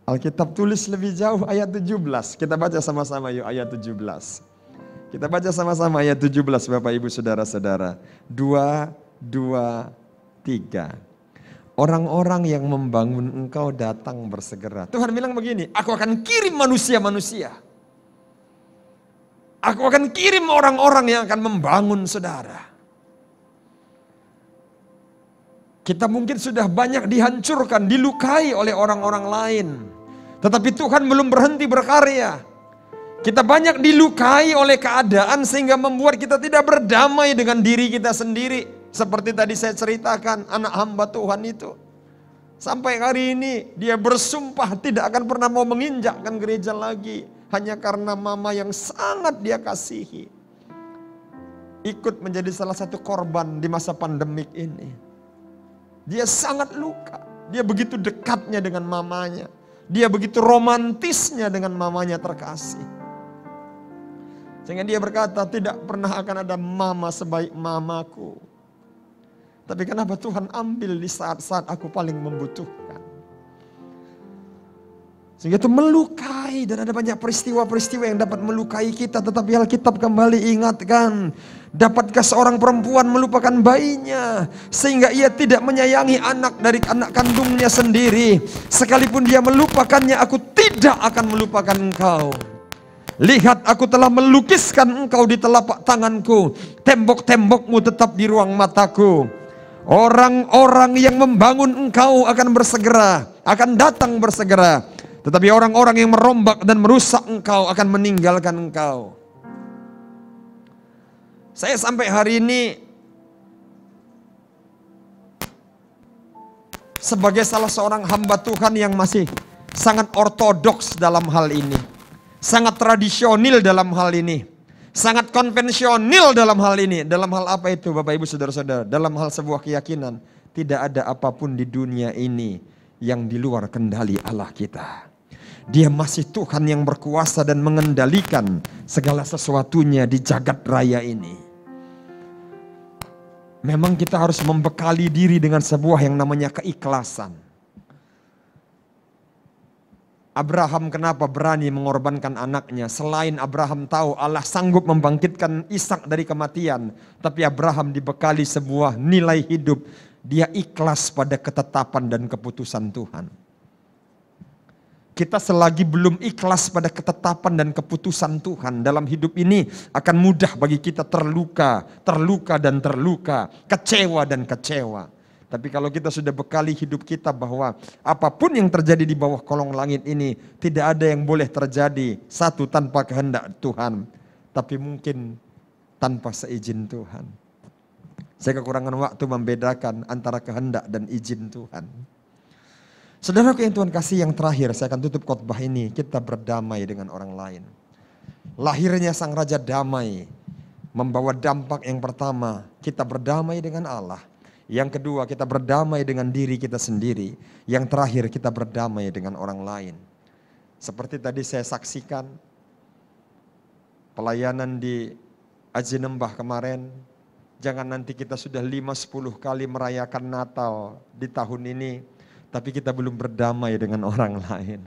Alkitab tulis lebih jauh ayat 17. Kita baca sama-sama yuk ayat 17. Kita baca sama-sama ayat 17 Bapak Ibu Saudara-saudara. 2, 3. Orang-orang yang membangun engkau datang bersegera. Tuhan bilang begini, aku akan kirim manusia-manusia. Aku akan kirim orang-orang yang akan membangun saudara. Kita mungkin sudah banyak dihancurkan, dilukai oleh orang-orang lain. Tetapi Tuhan belum berhenti berkarya. Kita banyak dilukai oleh keadaan sehingga membuat kita tidak berdamai dengan diri kita sendiri. Seperti tadi saya ceritakan anak hamba Tuhan itu. Sampai hari ini dia bersumpah tidak akan pernah mau menginjakkan gereja lagi. Hanya karena mama yang sangat dia kasihi. Ikut menjadi salah satu korban di masa pandemik ini. Dia sangat luka. Dia begitu dekatnya dengan mamanya. Dia begitu romantisnya dengan mamanya terkasih. Sehingga dia berkata tidak pernah akan ada mama sebaik mamaku. Tapi kenapa Tuhan ambil di saat-saat aku paling membutuhkan. Sehingga itu melukai dan ada banyak peristiwa-peristiwa yang dapat melukai kita. Tetapi Alkitab kembali ingatkan. Dapatkah seorang perempuan melupakan bayinya sehingga ia tidak menyayangi anak dari anak kandungnya sendiri. Sekalipun dia melupakannya, aku tidak akan melupakan engkau. Lihat, aku telah melukiskan engkau di telapak tanganku. Tembok-tembokmu tetap di ruang mataku. Orang-orang yang membangun engkau akan bersegera, akan datang bersegera. Tetapi orang-orang yang merombak dan merusak engkau akan meninggalkan engkau. Saya sampai hari ini sebagai salah seorang hamba Tuhan yang masih sangat ortodoks dalam hal ini. Sangat tradisional dalam hal ini. Sangat konvensional dalam hal ini. Dalam hal apa itu Bapak Ibu Saudara-saudara? Dalam hal sebuah keyakinan. Tidak ada apapun di dunia ini yang di luar kendali Allah kita. Dia masih Tuhan yang berkuasa dan mengendalikan segala sesuatunya di jagat raya ini. Memang kita harus membekali diri dengan sebuah yang namanya keikhlasan. Abraham kenapa berani mengorbankan anaknya? Selain Abraham tahu Allah sanggup membangkitkan Ishak dari kematian. Tapi Abraham dibekali sebuah nilai hidup. Dia ikhlas pada ketetapan dan keputusan Tuhan. Kita selagi belum ikhlas pada ketetapan dan keputusan Tuhan dalam hidup ini akan mudah bagi kita terluka, terluka dan terluka, kecewa dan kecewa. Tapi kalau kita sudah bekali hidup kita bahwa apapun yang terjadi di bawah kolong langit ini tidak ada yang boleh terjadi satu tanpa kehendak Tuhan, tapi mungkin tanpa seizin Tuhan. Saya kekurangan waktu membedakan antara kehendak dan izin Tuhan. Saudaraku yang Tuhan kasih, yang terakhir saya akan tutup khotbah ini. Kita berdamai dengan orang lain. Lahirnya Sang Raja Damai membawa dampak yang pertama, kita berdamai dengan Allah. Yang kedua, kita berdamai dengan diri kita sendiri. Yang terakhir, kita berdamai dengan orang lain. Seperti tadi saya saksikan, pelayanan di Aji Nembah kemarin, jangan nanti kita sudah 5-10 kali merayakan Natal di tahun ini, tapi kita belum berdamai dengan orang lain.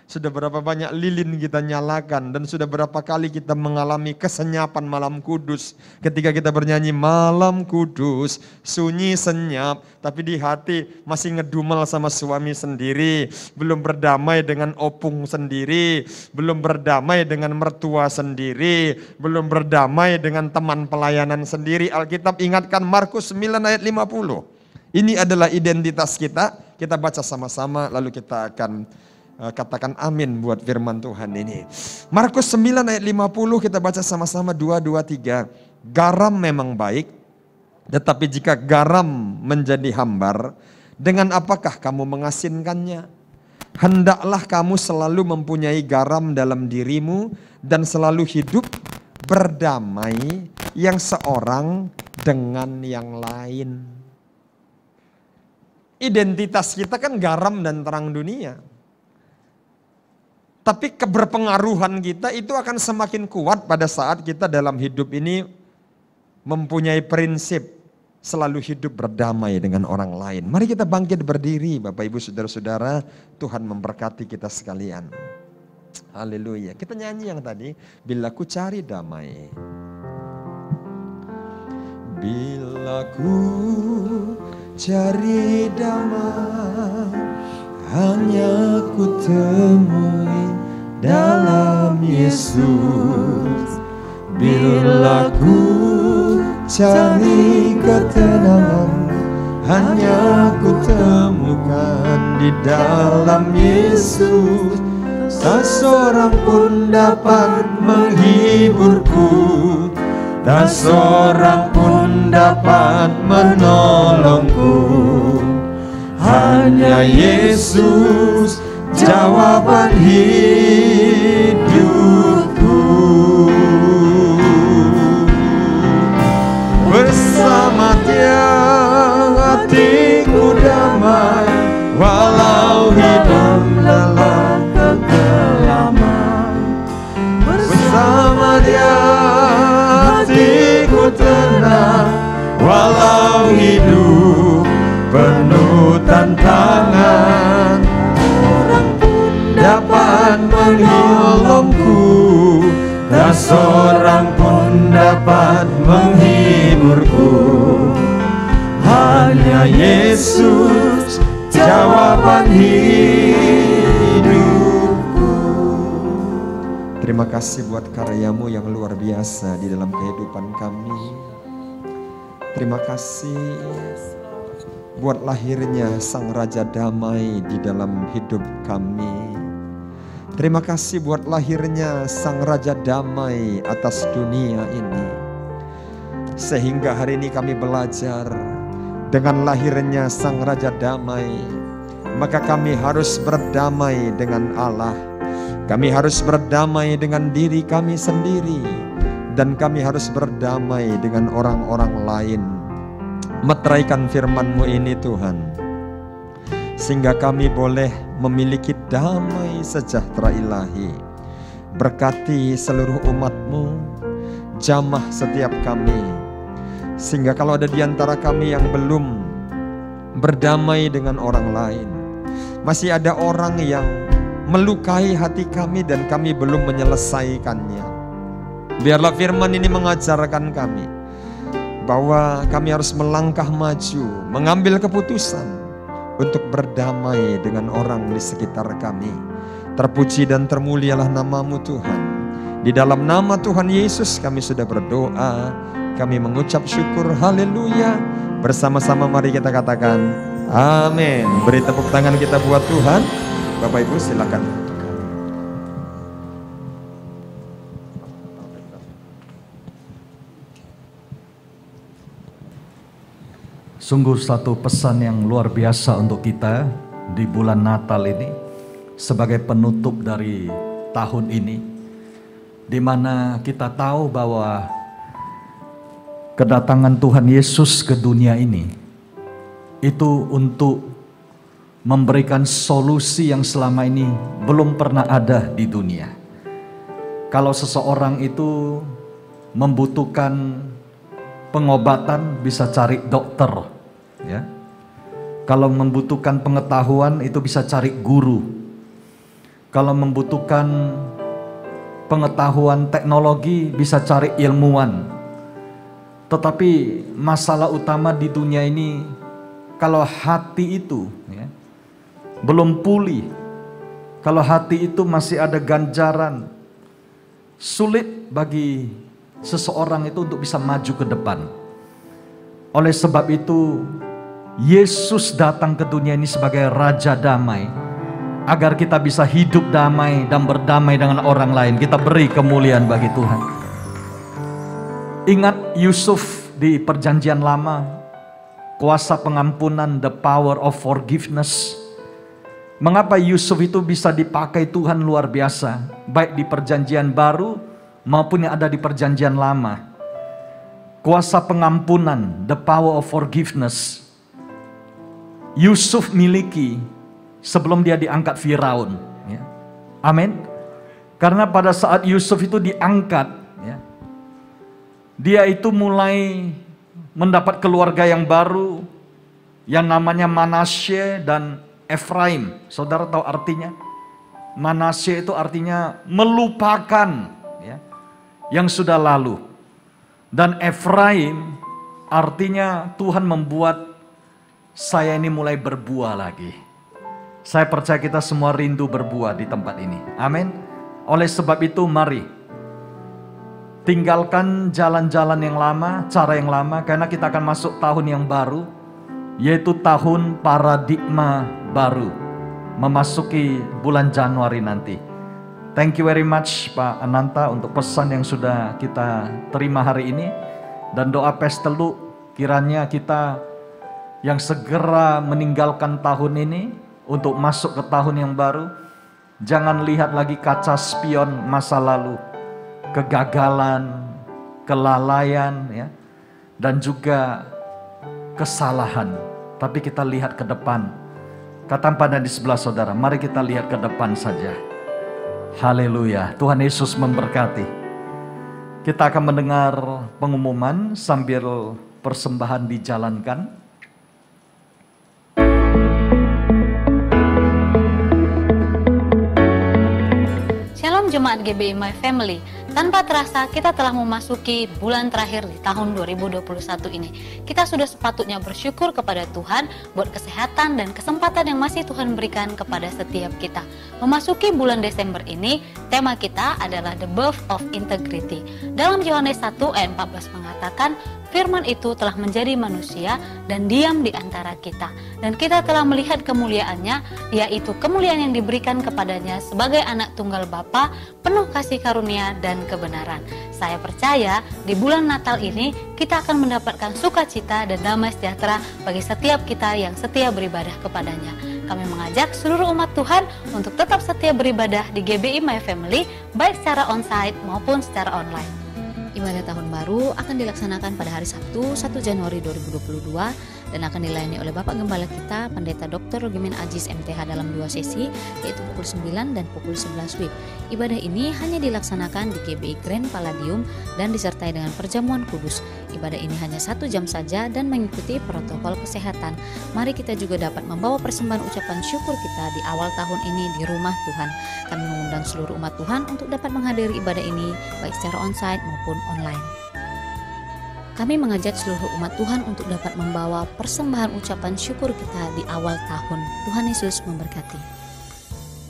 Sudah berapa banyak lilin kita nyalakan dan sudah berapa kali kita mengalami kesenyapan malam kudus ketika kita bernyanyi malam kudus, sunyi senyap, tapi di hati masih ngedumel sama suami sendiri, belum berdamai dengan opung sendiri, belum berdamai dengan mertua sendiri, belum berdamai dengan teman pelayanan sendiri. Alkitab ingatkan Markus 9 ayat 50. Ini adalah identitas kita. Kita baca sama-sama lalu kita akan katakan amin buat firman Tuhan ini. Markus 9 ayat 50 kita baca sama-sama 2, 2, 3. Garam memang baik, tetapi jika garam menjadi hambar, dengan apakah kamu mengasinkannya? Hendaklah kamu selalu mempunyai garam dalam dirimu dan selalu hidup berdamai yang seorang dengan yang lain. Identitas kita kan garam dan terang dunia. Tapi keberpengaruhan kita itu akan semakin kuat pada saat kita dalam hidup ini mempunyai prinsip selalu hidup berdamai dengan orang lain. Mari kita bangkit berdiri Bapak Ibu Saudara-saudara, Tuhan memberkati kita sekalian. Haleluya. Kita nyanyi yang tadi, bila ku cari damai. Bila ku cari damai, hanya ku temui dalam Yesus. Bila ku cari ketenangan, hanya ku temukan di dalam Yesus. Tak seorang pun dapat menghiburku, tak seorang pun dapat menolongku. Hanya Yesus jawaban hidupku. Bersama Dia hatiku damai, walau hidup dalam kegelapan. Bersama Dia hatiku tenang, walau hidup penuh tantangan. Orang pun dapat menolongku, tak seorang pun dapat menghiburku. Hanya Yesus jawaban hidupku. Terima kasih buat karyamu yang luar biasa di dalam kehidupan kami. Terima kasih buat lahirnya Sang Raja Damai di dalam hidup kami. Terima kasih buat lahirnya Sang Raja Damai atas dunia ini. Sehingga hari ini kami belajar dengan lahirnya Sang Raja Damai, maka kami harus berdamai dengan Allah. Kami harus berdamai dengan diri kami sendiri. Dan kami harus berdamai dengan orang-orang lain. Meteraikan firman-Mu ini Tuhan, sehingga kami boleh memiliki damai sejahtera ilahi. Berkati seluruh umat-Mu, jamah setiap kami, sehingga kalau ada di antara kami yang belum berdamai dengan orang lain, masih ada orang yang melukai hati kami dan kami belum menyelesaikannya. Biarlah firman ini mengajarkan kami bahwa kami harus melangkah maju, mengambil keputusan untuk berdamai dengan orang di sekitar kami. Terpuji dan termulialah nama-Mu Tuhan. Di dalam nama Tuhan Yesus kami sudah berdoa, kami mengucap syukur, haleluya. Bersama-sama mari kita katakan amin. Beri tepuk tangan kita buat Tuhan. Bapak Ibu silakan. Sungguh satu pesan yang luar biasa untuk kita di bulan Natal ini, sebagai penutup dari tahun ini, di mana kita tahu bahwa kedatangan Tuhan Yesus ke dunia ini itu untuk memberikan solusi yang selama ini belum pernah ada di dunia. Kalau seseorang itu membutuhkan pengobatan, bisa cari dokter, ya. Kalau membutuhkan pengetahuan, itu bisa cari guru. Kalau membutuhkan pengetahuan teknologi, bisa cari ilmuwan. Tetapi masalah utama di dunia ini, kalau hati itu ya, belum pulih, kalau hati itu masih ada ganjaran, sulit bagi seseorang itu untuk bisa maju ke depan. Oleh sebab itu, Yesus datang ke dunia ini sebagai Raja Damai, agar kita bisa hidup damai dan berdamai dengan orang lain. Kita beri kemuliaan bagi Tuhan. Ingat Yusuf di Perjanjian Lama, kuasa pengampunan, the power of forgiveness. Mengapa Yusuf itu bisa dipakai Tuhan luar biasa, baik di Perjanjian Baru maupun yang ada di Perjanjian Lama. Kuasa pengampunan, the power of forgiveness, Yusuf miliki sebelum dia diangkat Firaun. Ya. Amin. Karena pada saat Yusuf itu diangkat, ya, dia itu mulai mendapat keluarga yang baru, yang namanya Manasye dan Efraim. Saudara tahu artinya? Manasye itu artinya melupakan, ya, yang sudah lalu. Dan Efraim artinya Tuhan membuat saya ini mulai berbuah lagi. Saya percaya kita semua rindu berbuah di tempat ini. Amin. Oleh sebab itu mari tinggalkan jalan-jalan yang lama, cara yang lama, karena kita akan masuk tahun yang baru, yaitu tahun paradigma baru, memasuki bulan Januari nanti. Thank you very much Pak Ananta untuk pesan yang sudah kita terima hari ini. Dan doa Pestelu, kiranya kita yang segera meninggalkan tahun ini untuk masuk ke tahun yang baru, jangan lihat lagi kaca spion masa lalu, kegagalan, kelalaian, ya, dan juga kesalahan. Tapi kita lihat ke depan. Katakan di sebelah saudara, mari kita lihat ke depan saja. Haleluya, Tuhan Yesus memberkati. Kita akan mendengar pengumuman sambil persembahan dijalankan. Shalom Jemaat GBI My Family. Tanpa terasa kita telah memasuki bulan terakhir di tahun 2021 ini. Kita sudah sepatutnya bersyukur kepada Tuhan buat kesehatan dan kesempatan yang masih Tuhan berikan kepada setiap kita. Memasuki bulan Desember ini, tema kita adalah the birth of integrity. Dalam Yohanes 1 ayat 14 mengatakan, Firman itu telah menjadi manusia dan diam di antara kita. Dan kita telah melihat kemuliaannya, yaitu kemuliaan yang diberikan kepadanya sebagai anak tunggal Bapa, penuh kasih karunia dan kebenaran. Saya percaya di bulan Natal ini kita akan mendapatkan sukacita dan damai sejahtera bagi setiap kita yang setia beribadah kepadanya. Kami mengajak seluruh umat Tuhan untuk tetap setia beribadah di GBI My Family, baik secara onsite maupun secara online. Ibadah tahun baru akan dilaksanakan pada hari Sabtu 1 Januari 2022 dan akan dilayani oleh Bapak Gembala kita, Pendeta Dr. Rugimin Ajis MTH dalam 2 sesi, yaitu pukul 9 dan pukul 11 WIB. Ibadah ini hanya dilaksanakan di GBI Grand Palladium dan disertai dengan perjamuan kudus. Ibadah ini hanya 1 jam saja dan mengikuti protokol kesehatan. Mari kita juga dapat membawa persembahan ucapan syukur kita di awal tahun ini di rumah Tuhan. Kami mengundang seluruh umat Tuhan untuk dapat menghadiri ibadah ini baik secara onsite maupun online. Kami mengajak seluruh umat Tuhan untuk dapat membawa persembahan ucapan syukur kita di awal tahun. Tuhan Yesus memberkati.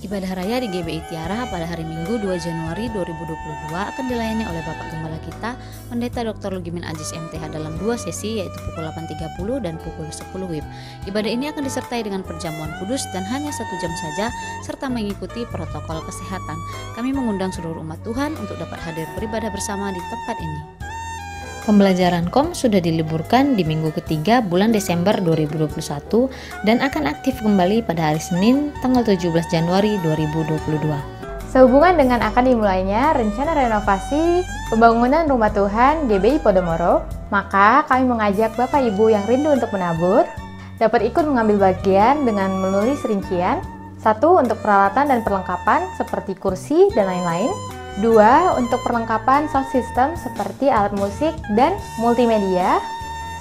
Ibadah raya di GBI Tiara pada hari Minggu 2 Januari 2022 akan dilayani oleh Bapak Gembala kita, Pendeta Dr. Rugimin Ajis MTH dalam 2 sesi, yaitu pukul 8.30 dan pukul 10 WIB. Ibadah ini akan disertai dengan perjamuan kudus dan hanya 1 jam saja, serta mengikuti protokol kesehatan. Kami mengundang seluruh umat Tuhan untuk dapat hadir beribadah bersama di tempat ini. Pembelajaran KOM sudah diliburkan di minggu ketiga bulan Desember 2021 dan akan aktif kembali pada hari Senin tanggal 17 Januari 2022. Sehubungan dengan akan dimulainya rencana renovasi pembangunan Rumah Tuhan GBI Podomoro, maka kami mengajak Bapak Ibu yang rindu untuk menabur dapat ikut mengambil bagian dengan menulis rincian, 1 untuk peralatan dan perlengkapan seperti kursi dan lain-lain, 2. Untuk perlengkapan sound system seperti alat musik dan multimedia.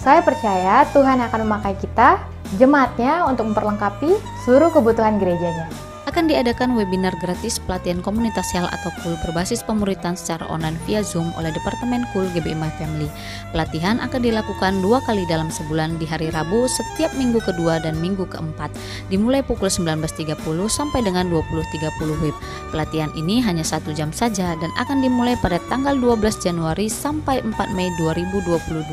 Saya percaya Tuhan akan memakai kita, jemaatnya, untuk memperlengkapi seluruh kebutuhan gerejanya. Akan diadakan webinar gratis pelatihan komunitas sel atau KUL berbasis pemuritan secara online via Zoom oleh Departemen KUL GBI My Family. Pelatihan akan dilakukan 2 kali dalam sebulan di hari Rabu setiap minggu kedua dan minggu keempat, dimulai pukul 19.30 sampai dengan 20.30 WIB. Pelatihan ini hanya 1 jam saja dan akan dimulai pada tanggal 12 Januari sampai 4 Mei 2022.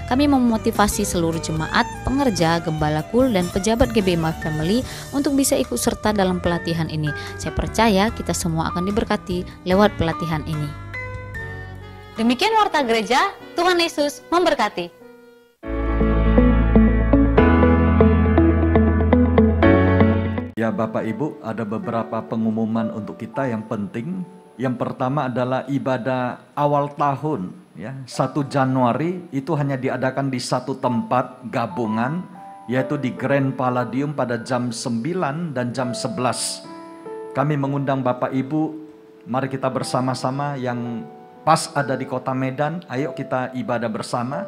Kami memotivasi seluruh jemaat, pengerja, gembala KUL, dan pejabat GBI My Family untuk bisa ikut serta dalam pelatihan ini. Saya percaya kita semua akan diberkati lewat pelatihan ini. Demikian Warta Gereja, Tuhan Yesus memberkati. Ya Bapak Ibu, ada beberapa pengumuman untuk kita yang penting. Yang pertama adalah ibadah awal tahun, ya, 1 Januari itu hanya diadakan di satu tempat gabungan, yaitu di Grand Palladium pada jam 9 dan jam 11. Kami mengundang Bapak Ibu, mari kita bersama-sama yang pas ada di kota Medan, ayo kita ibadah bersama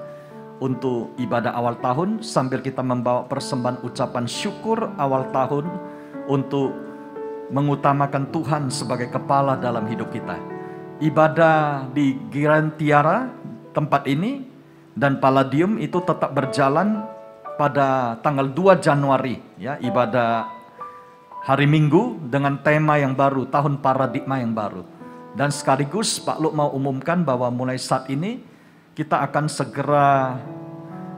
untuk ibadah awal tahun sambil kita membawa persembahan ucapan syukur awal tahun untuk mengutamakan Tuhan sebagai kepala dalam hidup kita. Ibadah di Grand Tiara tempat ini dan Palladium itu tetap berjalan pada tanggal 2 Januari, ya, ibadah hari Minggu dengan tema yang baru, tahun paradigma yang baru. Dan sekaligus Pak Luk mau umumkan bahwa mulai saat ini kita akan segera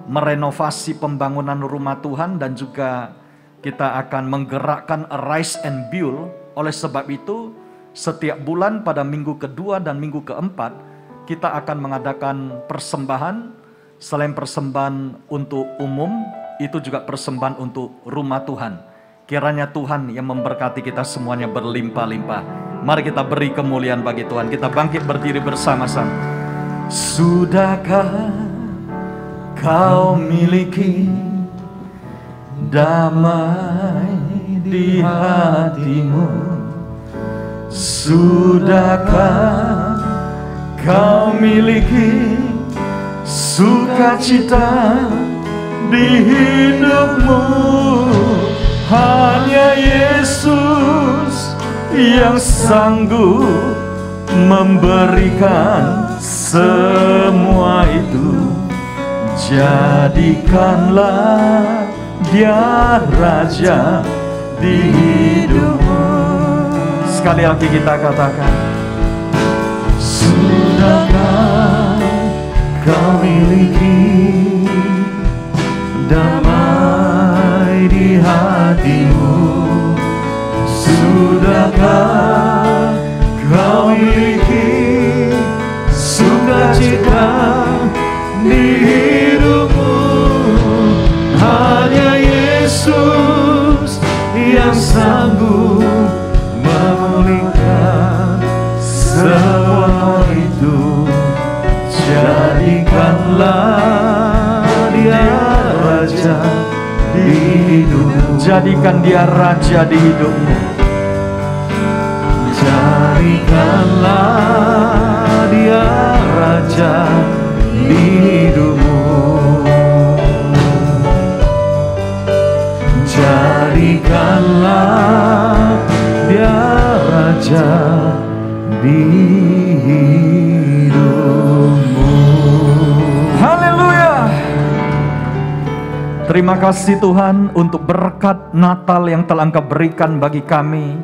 merenovasi pembangunan rumah Tuhan dan juga kita akan menggerakkan Arise and Build. Oleh sebab itu, setiap bulan pada minggu kedua dan minggu keempat, kita akan mengadakan persembahan. Selain persembahan untuk umum, itu juga persembahan untuk rumah Tuhan. Kiranya Tuhan yang memberkati kita semuanya berlimpah-limpah. Mari kita beri kemuliaan bagi Tuhan. Kita bangkit berdiri bersama-sama. Sudahkah kau miliki damai di hatimu? Sudahkah kau miliki sukacita di hidupmu? Hanya Yesus yang sanggup memberikan semua itu. Jadikanlah Dia Raja di hidupmu. Sekali lagi kita katakan, sudahkah kau miliki damai di hatimu? Sudahkah kau miliki sukacita di hidupmu? Hanya Yesus yang sanggup memulihkan semua itu. Jadikanlah Dia Raja di hidupmu. Jadikan Dia Raja di hidupmu. Jadikanlah Dia Raja di hidupmu. Jadikanlah Dia Raja di hidupmu. Haleluya. Terima kasih Tuhan untuk berkat Natal yang telah Engkau berikan bagi kami,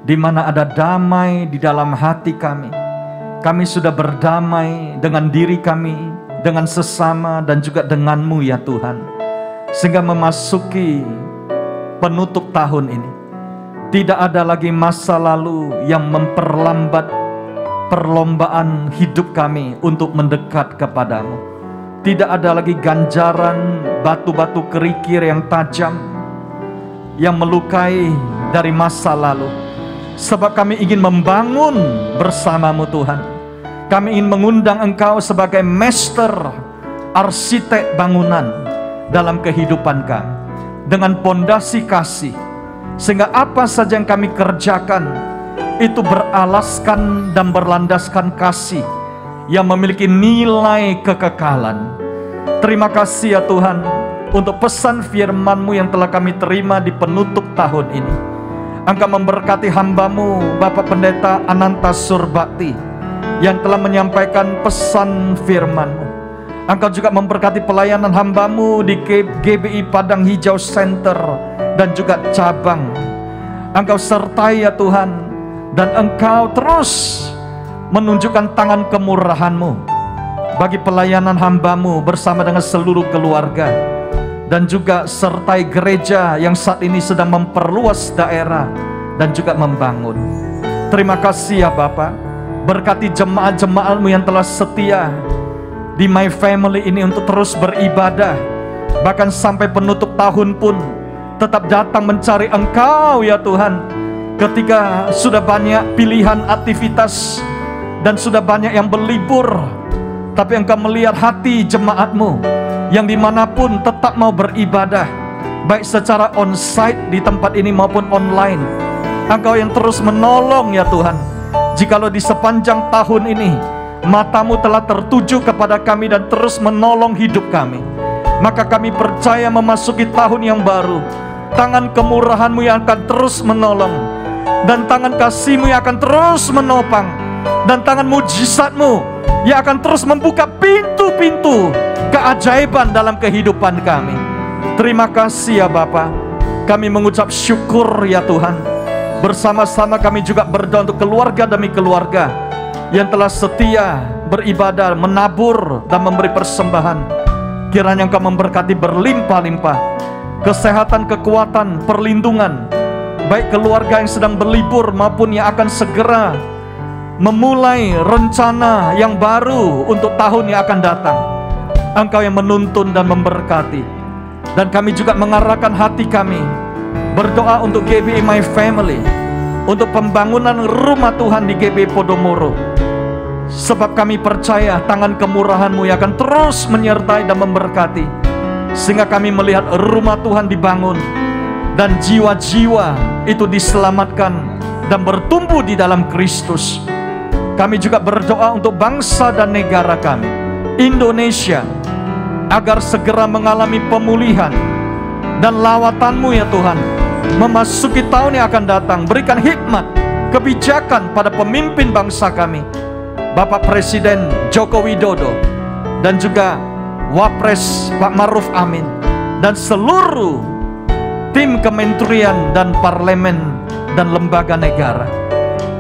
di mana ada damai di dalam hati kami. Kami sudah berdamai dengan diri kami, dengan sesama, dan juga denganmu ya Tuhan. Sehingga memasuki penutup tahun ini, tidak ada lagi masa lalu yang memperlambat perlombaan hidup kami untuk mendekat kepadamu. Tidak ada lagi ganjaran batu-batu kerikil yang tajam, yang melukai dari masa lalu. Sebab kami ingin membangun bersamamu Tuhan. Kami ingin mengundang Engkau sebagai master arsitek bangunan dalam kehidupan kami, dengan pondasi kasih, sehingga apa saja yang kami kerjakan itu beralaskan dan berlandaskan kasih yang memiliki nilai kekekalan. Terima kasih ya Tuhan untuk pesan firman-Mu yang telah kami terima di penutup tahun ini. Engkau memberkati hamba-Mu Bapak Pendeta Ananta Surbakti yang telah menyampaikan pesan firman-Mu. Engkau juga memberkati pelayanan hamba-Mu di GBI Padang Hijau Center dan juga cabang. Engkau sertai ya Tuhan, dan Engkau terus menunjukkan tangan kemurahan-Mu bagi pelayanan hamba-Mu bersama dengan seluruh keluarga, dan juga sertai gereja yang saat ini sedang memperluas daerah dan juga membangun. Terima kasih ya Bapak, berkati jemaat-jemaat-Mu yang telah setia di My Family ini untuk terus beribadah, bahkan sampai penutup tahun pun tetap datang mencari Engkau ya Tuhan. Ketika sudah banyak pilihan aktivitas dan sudah banyak yang berlibur, tapi Engkau melihat hati jemaat-Mu yang dimanapun tetap mau beribadah, baik secara on-site di tempat ini maupun online. Engkau yang terus menolong ya Tuhan. Jikalau di sepanjang tahun ini mata-Mu telah tertuju kepada kami dan terus menolong hidup kami, maka kami percaya memasuki tahun yang baru, tangan kemurahan-Mu yang akan terus menolong, dan tangan kasih-Mu yang akan terus menopang, dan tangan mujizat-Mu yang akan terus membuka pintu-pintu keajaiban dalam kehidupan kami. Terima kasih ya Bapa. Kami mengucap syukur ya Tuhan. Bersama-sama kami juga berdoa untuk keluarga demi keluarga yang telah setia beribadah, menabur dan memberi persembahan. Kiranya Engkau memberkati berlimpah-limpah kesehatan, kekuatan, perlindungan, baik keluarga yang sedang berlibur maupun yang akan segera memulai rencana yang baru untuk tahun yang akan datang. Engkau yang menuntun dan memberkati. Dan kami juga mengarahkan hati kami berdoa untuk GBI My Family, untuk pembangunan rumah Tuhan di GBI Podomoro. Sebab kami percaya tangan kemurahan-Mu yang akan terus menyertai dan memberkati, sehingga kami melihat rumah Tuhan dibangun dan jiwa-jiwa itu diselamatkan dan bertumbuh di dalam Kristus. Kami juga berdoa untuk bangsa dan negara kami, Indonesia, agar segera mengalami pemulihan dan lawatan-Mu ya Tuhan, memasuki tahun yang akan datang. Berikan hikmat, kebijakan pada pemimpin bangsa kami, Bapak Presiden Joko Widodo, dan juga Wapres Pak Maruf Amin, dan seluruh tim kementerian dan parlemen dan lembaga negara.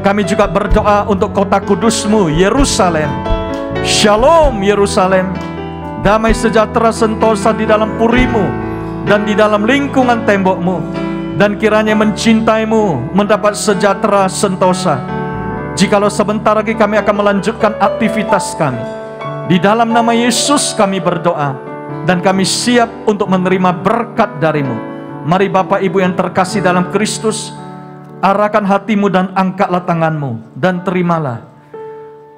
Kami juga berdoa untuk kota kudus-Mu, Yerusalem. Shalom Yerusalem, damai sejahtera sentosa di dalam puri-Mu dan di dalam lingkungan tembok-Mu, dan kiranya mencintai-Mu mendapat sejahtera sentosa. Jikalau sebentar lagi kami akan melanjutkan aktivitas kami, di dalam nama Yesus kami berdoa, dan kami siap untuk menerima berkat dari-Mu. Mari Bapak Ibu yang terkasih dalam Kristus, arahkan hatimu dan angkatlah tanganmu, dan terimalah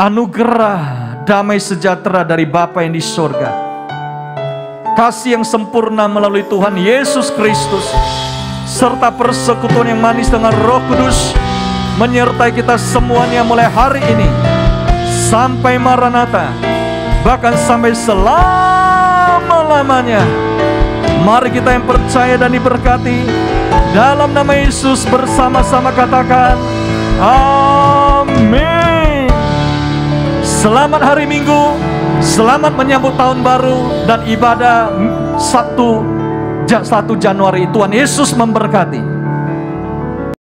anugerah damai sejahtera dari Bapa yang di surga, kasih yang sempurna melalui Tuhan Yesus Kristus, serta persekutuan yang manis dengan Roh Kudus menyertai kita semuanya mulai hari ini sampai Maranatha, bahkan sampai selama-lamanya. Mari kita yang percaya dan diberkati dalam nama Yesus bersama-sama katakan amin. Selamat hari Minggu, selamat menyambut tahun baru dan ibadah 1 Januari. Tuhan Yesus memberkati.